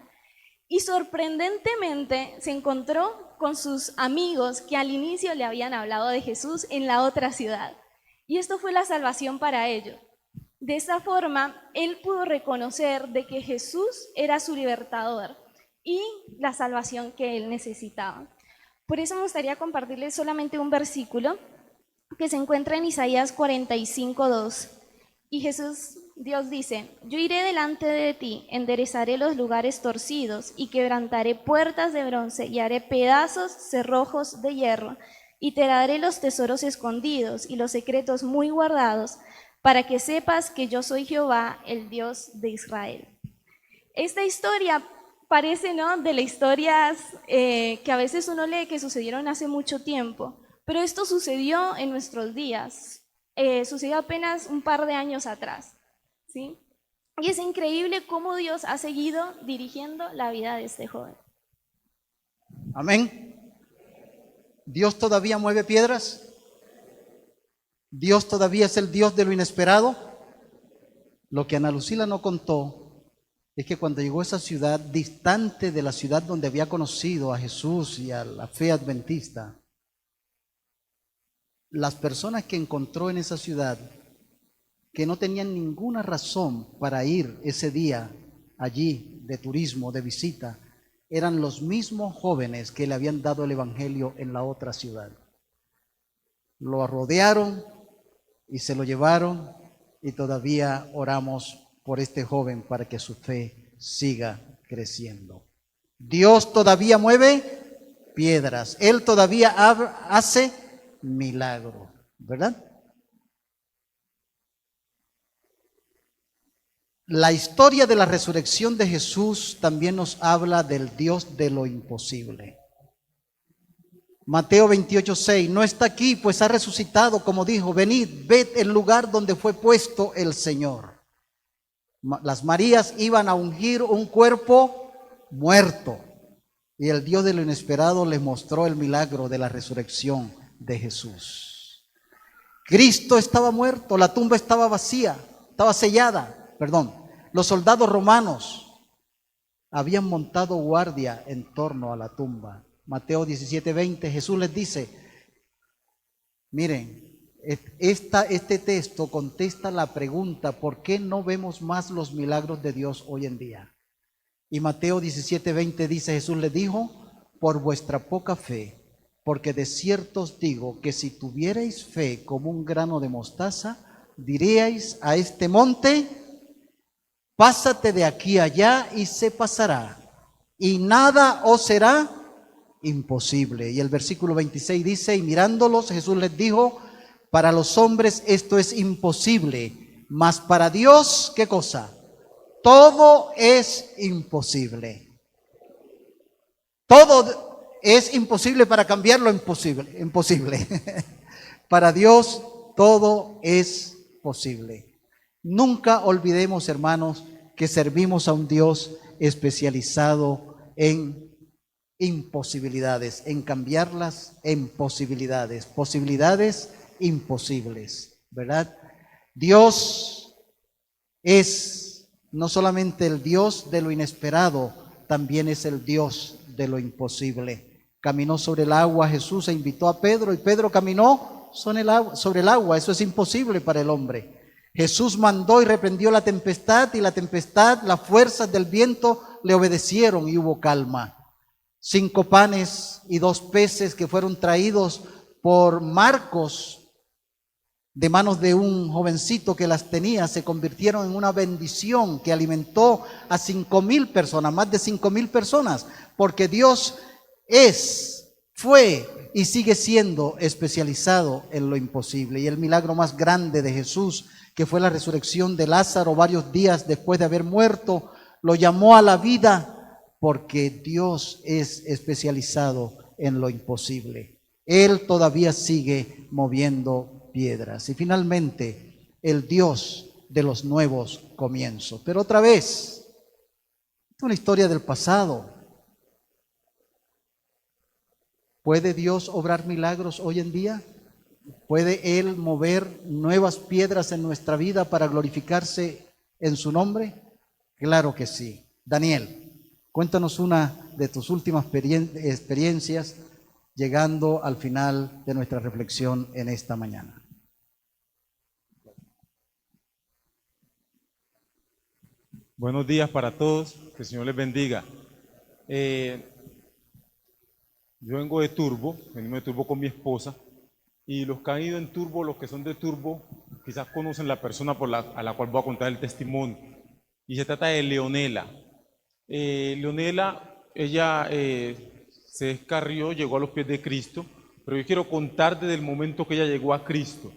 y sorprendentemente se encontró con sus amigos que al inicio le habían hablado de Jesús en la otra ciudad. Y esto fue la salvación para ellos. De esta forma, él pudo reconocer de que Jesús era su libertador y la salvación que él necesitaba. Por eso me gustaría compartirles solamente un versículo que se encuentra en Isaías 45:2. Y Dios dice: yo iré delante de ti, enderezaré los lugares torcidos y quebrantaré puertas de bronce y haré pedazos cerrojos de hierro y te daré los tesoros escondidos y los secretos muy guardados para que sepas que yo soy Jehová, el Dios de Israel. Esta historia parece, ¿no?, de las historias que a veces uno lee que sucedieron hace mucho tiempo, pero esto sucedió en nuestros días, sucedió apenas un par de años atrás, ¿sí? Y es increíble cómo Dios ha seguido dirigiendo la vida de este joven. Amén. ¿Dios todavía mueve piedras? ¿Dios todavía es el Dios de lo inesperado? Lo que Ana Lucila no contó es que cuando llegó a esa ciudad distante de la ciudad donde había conocido a Jesús y a la fe adventista, las personas que encontró en esa ciudad, que no tenían ninguna razón para ir ese día allí de turismo, de visita, eran los mismos jóvenes que le habían dado el evangelio en la otra ciudad. Lo rodearon y se lo llevaron, y todavía oramos por este joven para que su fe siga creciendo. Dios todavía mueve piedras, Él todavía hace milagros, ¿verdad? La historia de la resurrección de Jesús también nos habla del Dios de lo imposible. Mateo 28:6, no está aquí, pues ha resucitado, como dijo: venid, ved el lugar donde fue puesto el Señor. Las Marías iban a ungir un cuerpo muerto, y el Dios de lo inesperado les mostró el milagro de la resurrección de Jesús. Cristo estaba muerto, la tumba estaba vacía, estaba sellada. Los soldados romanos habían montado guardia en torno a la tumba. Mateo 17:20, Jesús les dice, miren, este texto contesta la pregunta: ¿por qué no vemos más los milagros de Dios hoy en día? Y Mateo 17:20 dice, Jesús les dijo: por vuestra poca fe, porque de cierto os digo que si tuvierais fe como un grano de mostaza, diríais a este monte: pásate de aquí allá, y se pasará, y nada os será imposible. Y el versículo 26 dice, y mirándolos Jesús les dijo: para los hombres esto es imposible, mas para Dios, ¿qué cosa? Todo es imposible. Todo es imposible para cambiar lo imposible. Para Dios todo es posible. Nunca olvidemos, hermanos, que servimos a un Dios especializado en imposibilidades, en cambiarlas en posibilidades, posibilidades imposibles, ¿verdad? Dios es no solamente el Dios de lo inesperado, también es el Dios de lo imposible. Caminó sobre el agua Jesús e invitó a Pedro, y Pedro caminó sobre el agua. Eso es imposible para el hombre. Jesús mandó y reprendió la tempestad, y la tempestad, las fuerzas del viento le obedecieron y hubo calma. 5 panes y 2 peces que fueron traídos por Marcos de manos de un jovencito que las tenía, se convirtieron en una bendición que alimentó a 5,000 personas, más de 5,000 personas, porque Dios fue y sigue siendo especializado en lo imposible. Y el milagro más grande de Jesús, que fue la resurrección de Lázaro varios días después de haber muerto, lo llamó a la vida, porque Dios es especializado en lo imposible. Él todavía sigue moviendo piedras. Y finalmente, el Dios de los nuevos comienzos. Pero otra vez, es una historia del pasado. ¿Puede Dios obrar milagros hoy en día? ¿Puede Él mover nuevas piedras en nuestra vida para glorificarse en su nombre? Claro que sí. Daniel, cuéntanos una de tus últimas experiencias, llegando al final de nuestra reflexión en esta mañana. Buenos días para todos, que el Señor les bendiga. Yo vengo de Turbo, venimos de Turbo con mi esposa, y los que han ido en Turbo, los que son de Turbo, quizás conocen la persona a la cual voy a contar el testimonio, y se trata de Leonela. Leonela, ella se descarrió, llegó a los pies de Cristo, pero yo quiero contar desde el momento que ella llegó a Cristo.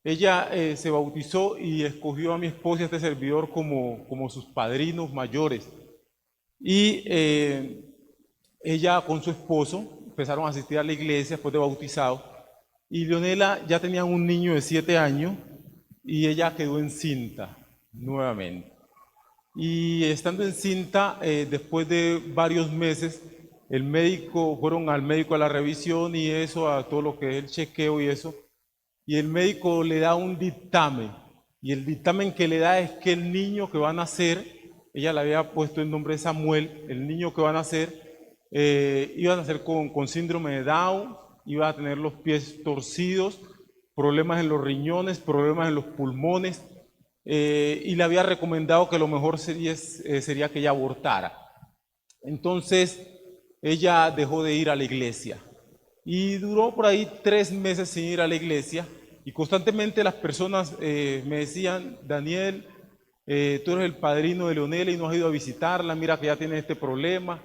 Ella se bautizó y escogió a mi esposa y a este servidor como sus padrinos mayores. Y ella con su esposo empezaron a asistir a la iglesia después de bautizado. Y Leonela ya tenía un niño de 7 años y ella quedó encinta nuevamente. Y estando encinta, después de varios meses, fueron al médico a la revisión y eso, a todo lo que es el chequeo y eso. Y el médico le da un dictamen, y el dictamen que le da es que el niño que va a nacer, ella le había puesto el nombre de Samuel, el niño que va a nacer, iba a nacer con síndrome de Down, iba a tener los pies torcidos, problemas en los riñones, problemas en los pulmones, y le había recomendado que lo mejor sería que ella abortara. Entonces, ella dejó de ir a la iglesia. Y duró por ahí 3 meses sin ir a la iglesia y constantemente las personas me decían: Daniel, tú eres el padrino de Leonela y no has ido a visitarla, mira que ya tiene este problema.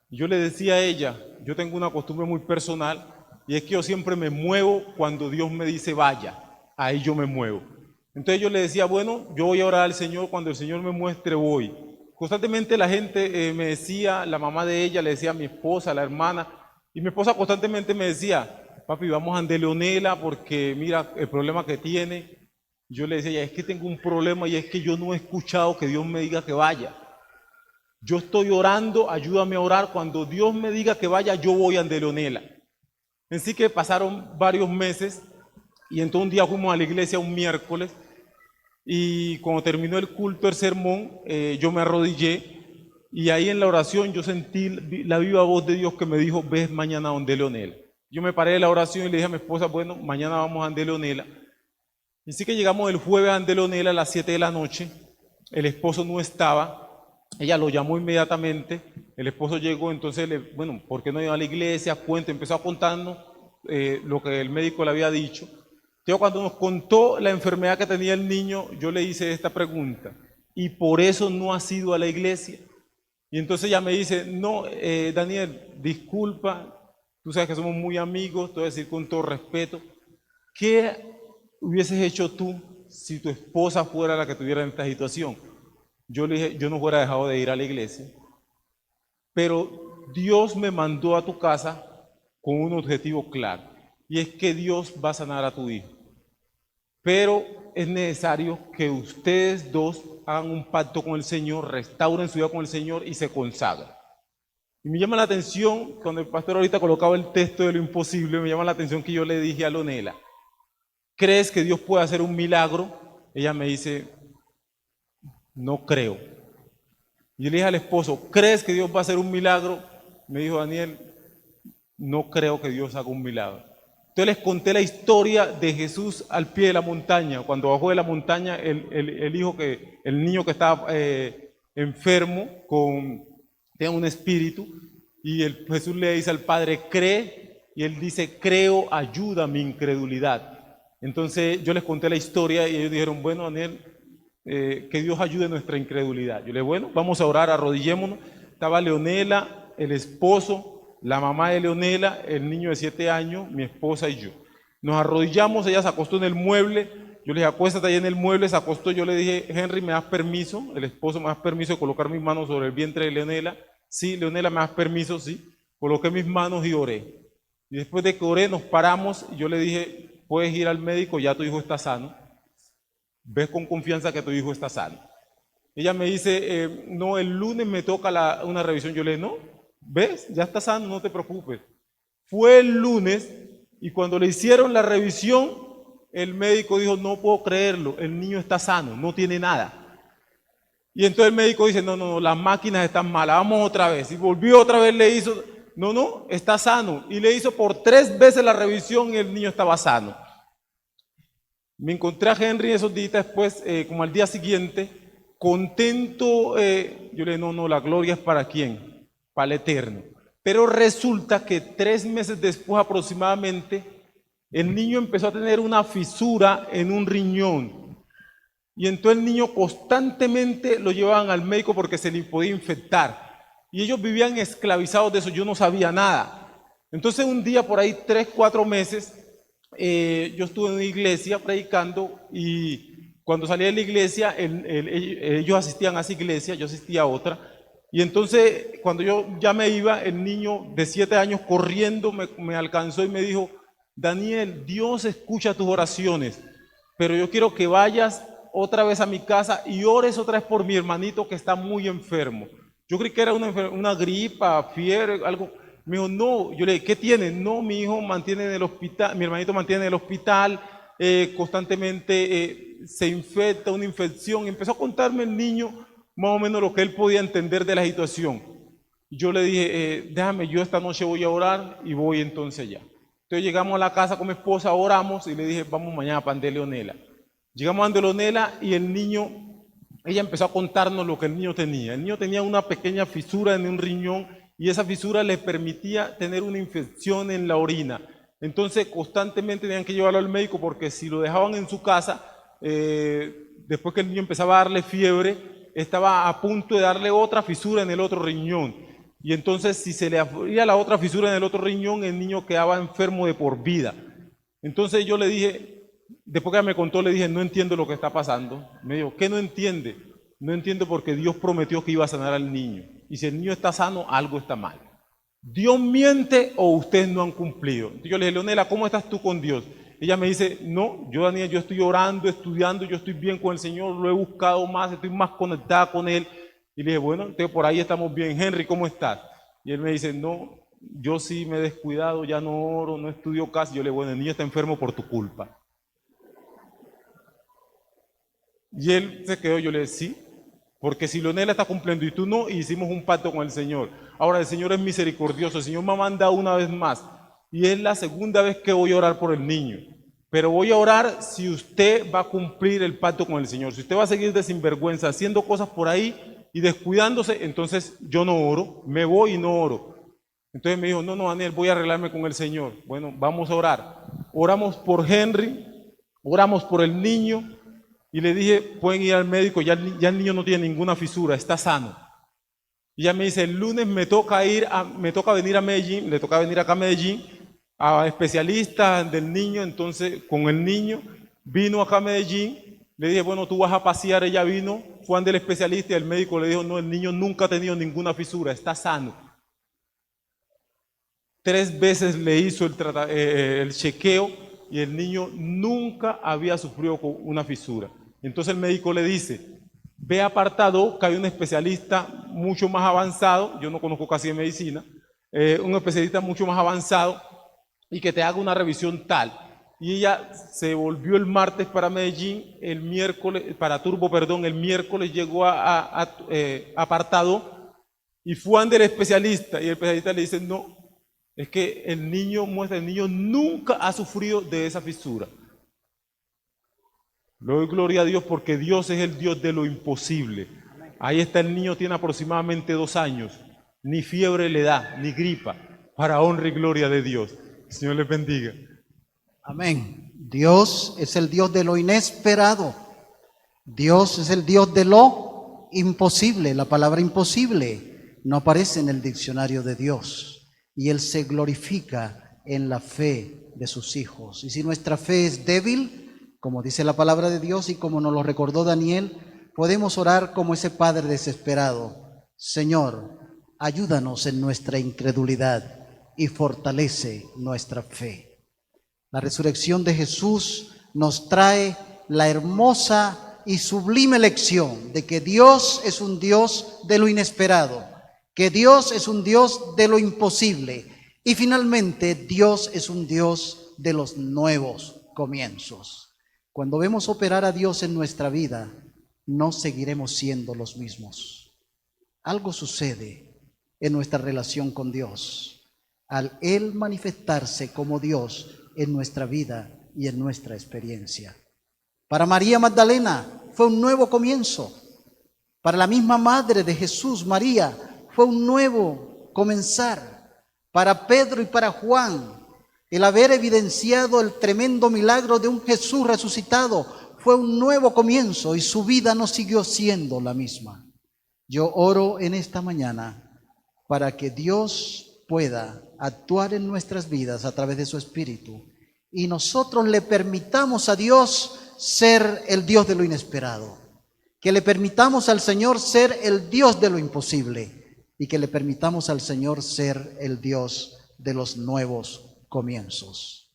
Y yo le decía a ella, yo tengo una costumbre muy personal y es que yo siempre me muevo cuando Dios me dice vaya, ahí yo me muevo. Entonces yo le decía, bueno, yo voy a orar al Señor, cuando el Señor me muestre voy. Constantemente la gente me decía, la mamá de ella le decía a mi esposa, a la hermana, y mi esposa constantemente me decía: papi, vamos a donde Leonela porque mira el problema que tiene. Yo le decía, ya es que tengo un problema y es que yo no he escuchado que Dios me diga que vaya. Yo estoy orando, ayúdame a orar. Cuando Dios me diga que vaya, yo voy a donde Leonela. Así que pasaron varios meses y entonces un día fuimos a la iglesia un miércoles y cuando terminó el culto, el sermón, yo me arrodillé. Y ahí en la oración yo sentí la viva voz de Dios que me dijo: ves mañana donde Leonela. Yo me paré de la oración y le dije a mi esposa: bueno, mañana vamos a donde Leonela. Y sí que llegamos el jueves a donde Leonela a las 7 de la noche. El esposo no estaba. Ella lo llamó inmediatamente. El esposo llegó, entonces, bueno, ¿por qué no iba a la iglesia? Empezó a contarnos lo que el médico le había dicho. Entonces, cuando nos contó la enfermedad que tenía el niño, yo le hice esta pregunta: ¿y por eso no has ido a la iglesia? Y entonces ella me dice: no, Daniel, disculpa, tú sabes que somos muy amigos, te voy a decir con todo respeto, ¿qué hubieses hecho tú si tu esposa fuera la que estuviera en esta situación? Yo le dije: yo no fuera dejado de ir a la iglesia, pero Dios me mandó a tu casa con un objetivo claro, y es que Dios va a sanar a tu hijo. Pero es necesario que ustedes dos hagan un pacto con el Señor, restauren su vida con el Señor y se consagren. Y me llama la atención, cuando el pastor ahorita colocaba el texto de lo imposible, me llama la atención que yo le dije a Leonela: ¿crees que Dios puede hacer un milagro? Ella me dice: no creo. Y yo le dije al esposo: ¿crees que Dios va a hacer un milagro? Me dijo: Daniel, no creo que Dios haga un milagro. Entonces les conté la historia de Jesús al pie de la montaña. Cuando bajó de la montaña, el niño que estaba enfermo, tenía un espíritu, y Jesús le dice al Padre: cree, y él dice: creo, ayuda a mi incredulidad. Entonces yo les conté la historia y ellos dijeron: bueno, Daniel, que Dios ayude nuestra incredulidad. Yo le dije: bueno, vamos a orar, arrodillémonos. Estaba Leonela, el esposo, la mamá de Leonela, el niño de 7 años, mi esposa y yo. Nos arrodillamos, ella se acostó en el mueble, yo le dije: acuéstate ahí en el mueble, se acostó. Yo le dije: Henry, ¿me das permiso? El esposo, ¿me das permiso de colocar mis manos sobre el vientre de Leonela? Sí. Leonela, ¿me das permiso? Sí. Coloqué mis manos y oré. Y después de que oré, nos paramos y yo le dije: puedes ir al médico, ya tu hijo está sano. Ves con confianza que tu hijo está sano. Ella me dice: no, el lunes me toca una revisión. Yo le dije: no, ves, ya está sano, no te preocupes. Fue el lunes y cuando le hicieron la revisión, el médico dijo: no puedo creerlo, el niño está sano, no tiene nada. Y entonces el médico dice, no, las máquinas están malas, vamos otra vez. Y volvió otra vez, le hizo, no, está sano. Y le hizo por 3 veces la revisión y el niño estaba sano. Me encontré a Henry esos días después, como al día siguiente, contento. Yo le dije, no, la gloria es para quién, para el Eterno. Pero resulta que 3 meses después aproximadamente, el niño empezó a tener una fisura en un riñón. Y entonces el niño constantemente lo llevaban al médico porque se le podía infectar. Y ellos vivían esclavizados de eso, yo no sabía nada. Entonces un día por ahí, 3, 4 meses, yo estuve en una iglesia predicando y cuando salí de la iglesia, ellos asistían a esa iglesia, yo asistía a otra. Y entonces cuando yo ya me iba, el niño de 7 años corriendo me alcanzó y me dijo, Daniel, Dios escucha tus oraciones, pero yo quiero que vayas otra vez a mi casa y ores otra vez por mi hermanito que está muy enfermo. Yo creí que era una gripa, fiebre, algo. Me dijo, no. Yo le dije, ¿qué tiene? No, mi hijo mantiene en el hospital, mi hermanito mantiene en el hospital, constantemente se infecta, una infección. Y empezó a contarme el niño más o menos lo que él podía entender de la situación. Yo le dije, déjame, yo esta noche voy a orar y voy entonces allá. Entonces llegamos a la casa con mi esposa, oramos y le dije, vamos mañana para donde Leonela. Llegamos a donde Leonela y el niño, ella empezó a contarnos lo que el niño tenía. El niño tenía una pequeña fisura en un riñón y esa fisura le permitía tener una infección en la orina. Entonces constantemente tenían que llevarlo al médico porque si lo dejaban en su casa, después que el niño empezaba a darle fiebre, estaba a punto de darle otra fisura en el otro riñón. Y entonces si se le abría la otra fisura en el otro riñón, el niño quedaba enfermo de por vida. Entonces yo le dije, después que me contó, le dije, no entiendo lo que está pasando. Me dijo, ¿qué no entiende? No entiendo porque Dios prometió que iba a sanar al niño. Y si el niño está sano, algo está mal. ¿Dios miente o ustedes no han cumplido? Entonces yo le dije, Leonela, ¿cómo estás tú con Dios? Ella me dice, no, yo Daniel, yo estoy orando, estudiando, yo estoy bien con el Señor, lo he buscado más, estoy más conectada con Él. Y le dije, bueno, entonces por ahí estamos bien. Henry, ¿cómo estás? Y él me dice, no, yo sí me he descuidado, ya no oro, no estudio casi. Yo le digo, bueno, el niño está enfermo por tu culpa. Y él se quedó, yo le dije, sí, porque si Leonela está cumpliendo y tú no, hicimos un pacto con el Señor. Ahora el Señor es misericordioso, el Señor me ha mandado una vez más y es la segunda vez que voy a orar por el niño. Pero voy a orar si usted va a cumplir el pacto con el Señor. Si usted va a seguir de sinvergüenza haciendo cosas por ahí y descuidándose, entonces yo no oro, me voy y no oro. Entonces me dijo, no, Daniel, voy a arreglarme con el Señor. Bueno, vamos a orar. Oramos por Henry, oramos por el niño. Y le dije, pueden ir al médico, ya el niño no tiene ninguna fisura, está sano. Y ella me dice, el lunes me toca venir a Medellín, le toca venir acá a Medellín, a especialistas del niño, entonces con el niño vino acá a Medellín, le dije, bueno, tú vas a pasear, ella vino, fue del especialista y el médico le dijo, no, el niño nunca ha tenido ninguna fisura, está sano. 3 veces le hizo el chequeo y el niño nunca había sufrido con una fisura. Entonces el médico le dice, ve a apartado, que hay un especialista mucho más avanzado, yo no conozco casi de medicina, un especialista mucho más avanzado y que te haga una revisión tal. Y ella se volvió el martes para Medellín, el miércoles llegó a apartado y fue ante el especialista y el especialista le dice, no, es que el niño nunca ha sufrido de esa fisura. Le doy gloria a Dios porque Dios es el Dios de lo imposible. Ahí está el niño, tiene aproximadamente 2 años. Ni fiebre le da, ni gripa. Para honra y gloria de Dios. El Señor les bendiga. Amén. Dios es el Dios de lo inesperado. Dios es el Dios de lo imposible. La palabra imposible no aparece en el diccionario de Dios. Y Él se glorifica en la fe de sus hijos. Y si nuestra fe es débil, como dice la palabra de Dios y como nos lo recordó Daniel, podemos orar como ese padre desesperado. Señor, ayúdanos en nuestra incredulidad y fortalece nuestra fe. La resurrección de Jesús nos trae la hermosa y sublime lección de que Dios es un Dios de lo inesperado, que Dios es un Dios de lo imposible y finalmente Dios es un Dios de los nuevos comienzos. Cuando vemos operar a Dios en nuestra vida, no seguiremos siendo los mismos. Algo sucede en nuestra relación con Dios al Él manifestarse como Dios en nuestra vida y en nuestra experiencia. Para María Magdalena fue un nuevo comienzo. Para la misma madre de Jesús, María, fue un nuevo comenzar. Para Pedro y para Juan, el haber evidenciado el tremendo milagro de un Jesús resucitado fue un nuevo comienzo y su vida no siguió siendo la misma. Yo oro en esta mañana para que Dios pueda actuar en nuestras vidas a través de su Espíritu y nosotros le permitamos a Dios ser el Dios de lo inesperado, que le permitamos al Señor ser el Dios de lo imposible y que le permitamos al Señor ser el Dios de los nuevos comienzos.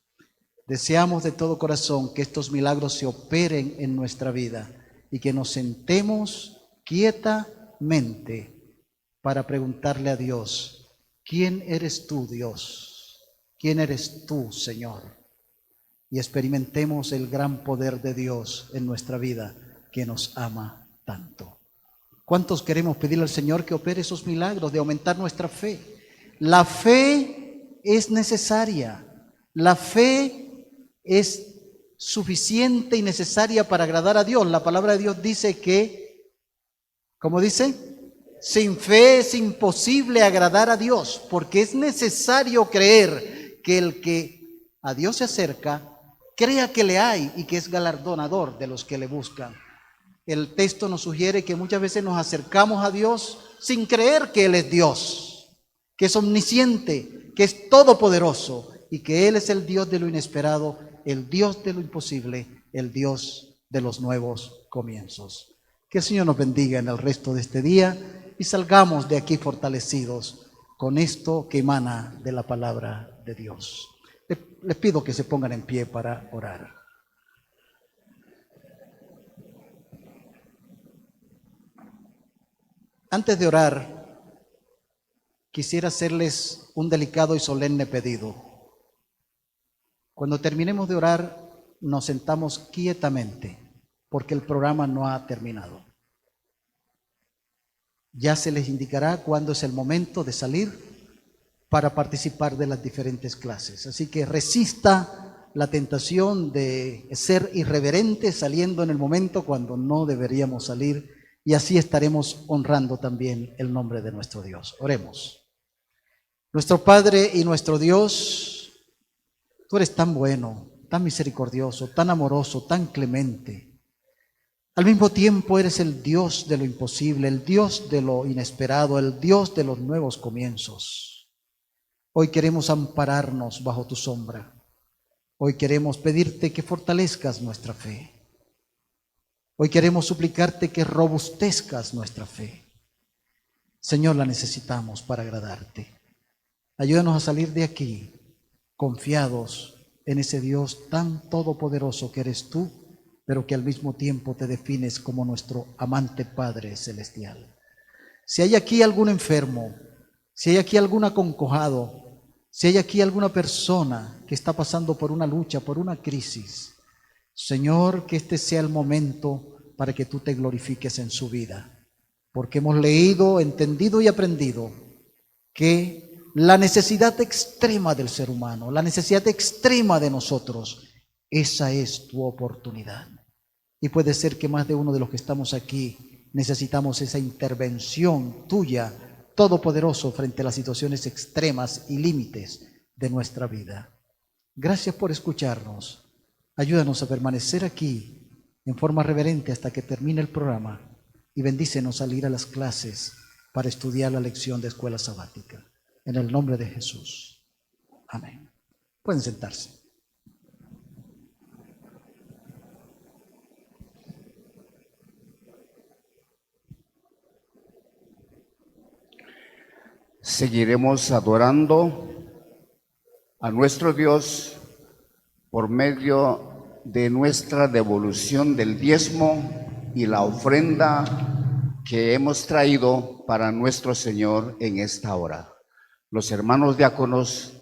Deseamos de todo corazón que estos milagros se operen en nuestra vida y que nos sentemos quietamente para preguntarle a Dios: ¿quién eres tú, Dios? ¿Quién eres tú, Señor? Y experimentemos el gran poder de Dios en nuestra vida, que nos ama tanto. ¿Cuántos queremos pedirle al Señor que opere esos milagros de aumentar nuestra fe? La fe es necesaria. La fe es suficiente y necesaria para agradar a Dios. La palabra de Dios dice que, ¿cómo dice? Sin fe es imposible agradar a Dios, porque es necesario creer que el que a Dios se acerca, crea que le hay y que es galardonador de los que le buscan. El texto nos sugiere que muchas veces nos acercamos a Dios sin creer que Él es Dios, que es omnisciente, que es todopoderoso y que Él es el Dios de lo inesperado, el Dios de lo imposible, el Dios de los nuevos comienzos. Que el Señor nos bendiga en el resto de este día y salgamos de aquí fortalecidos con esto que emana de la palabra de Dios. Les pido que se pongan en pie para orar. Antes de orar, quisiera hacerles un delicado y solemne pedido. Cuando terminemos de orar, nos sentamos quietamente, porque el programa no ha terminado. Ya se les indicará cuándo es el momento de salir para participar de las diferentes clases. Así que resista la tentación de ser irreverente saliendo en el momento cuando no deberíamos salir, y así estaremos honrando también el nombre de nuestro Dios. Oremos. Nuestro Padre y nuestro Dios, tú eres tan bueno, tan misericordioso, tan amoroso, tan clemente. Al mismo tiempo eres el Dios de lo imposible, el Dios de lo inesperado, el Dios de los nuevos comienzos. Hoy queremos ampararnos bajo tu sombra. Hoy queremos pedirte que fortalezcas nuestra fe. Hoy queremos suplicarte que robustezcas nuestra fe. Señor, la necesitamos para agradarte. Ayúdanos a salir de aquí confiados en ese Dios tan todopoderoso que eres tú, pero que al mismo tiempo te defines como nuestro amante Padre celestial. Si hay aquí algún enfermo, si hay aquí algún aconcojado, si hay aquí alguna persona que está pasando por una lucha, por una crisis, Señor, que este sea el momento para que tú te glorifiques en su vida, porque hemos leído, entendido y aprendido que la necesidad extrema del ser humano, la necesidad extrema de nosotros, esa es tu oportunidad. Y puede ser que más de uno de los que estamos aquí necesitamos esa intervención tuya, todopoderoso, frente a las situaciones extremas y límites de nuestra vida. Gracias por escucharnos. Ayúdanos a permanecer aquí en forma reverente hasta que termine el programa y bendícenos al ir a las clases para estudiar la lección de escuela sabática. En el nombre de Jesús. Amén. Pueden sentarse. Seguiremos adorando a nuestro Dios por medio de nuestra devolución del diezmo y la ofrenda que hemos traído para nuestro Señor en esta hora. Los hermanos diáconos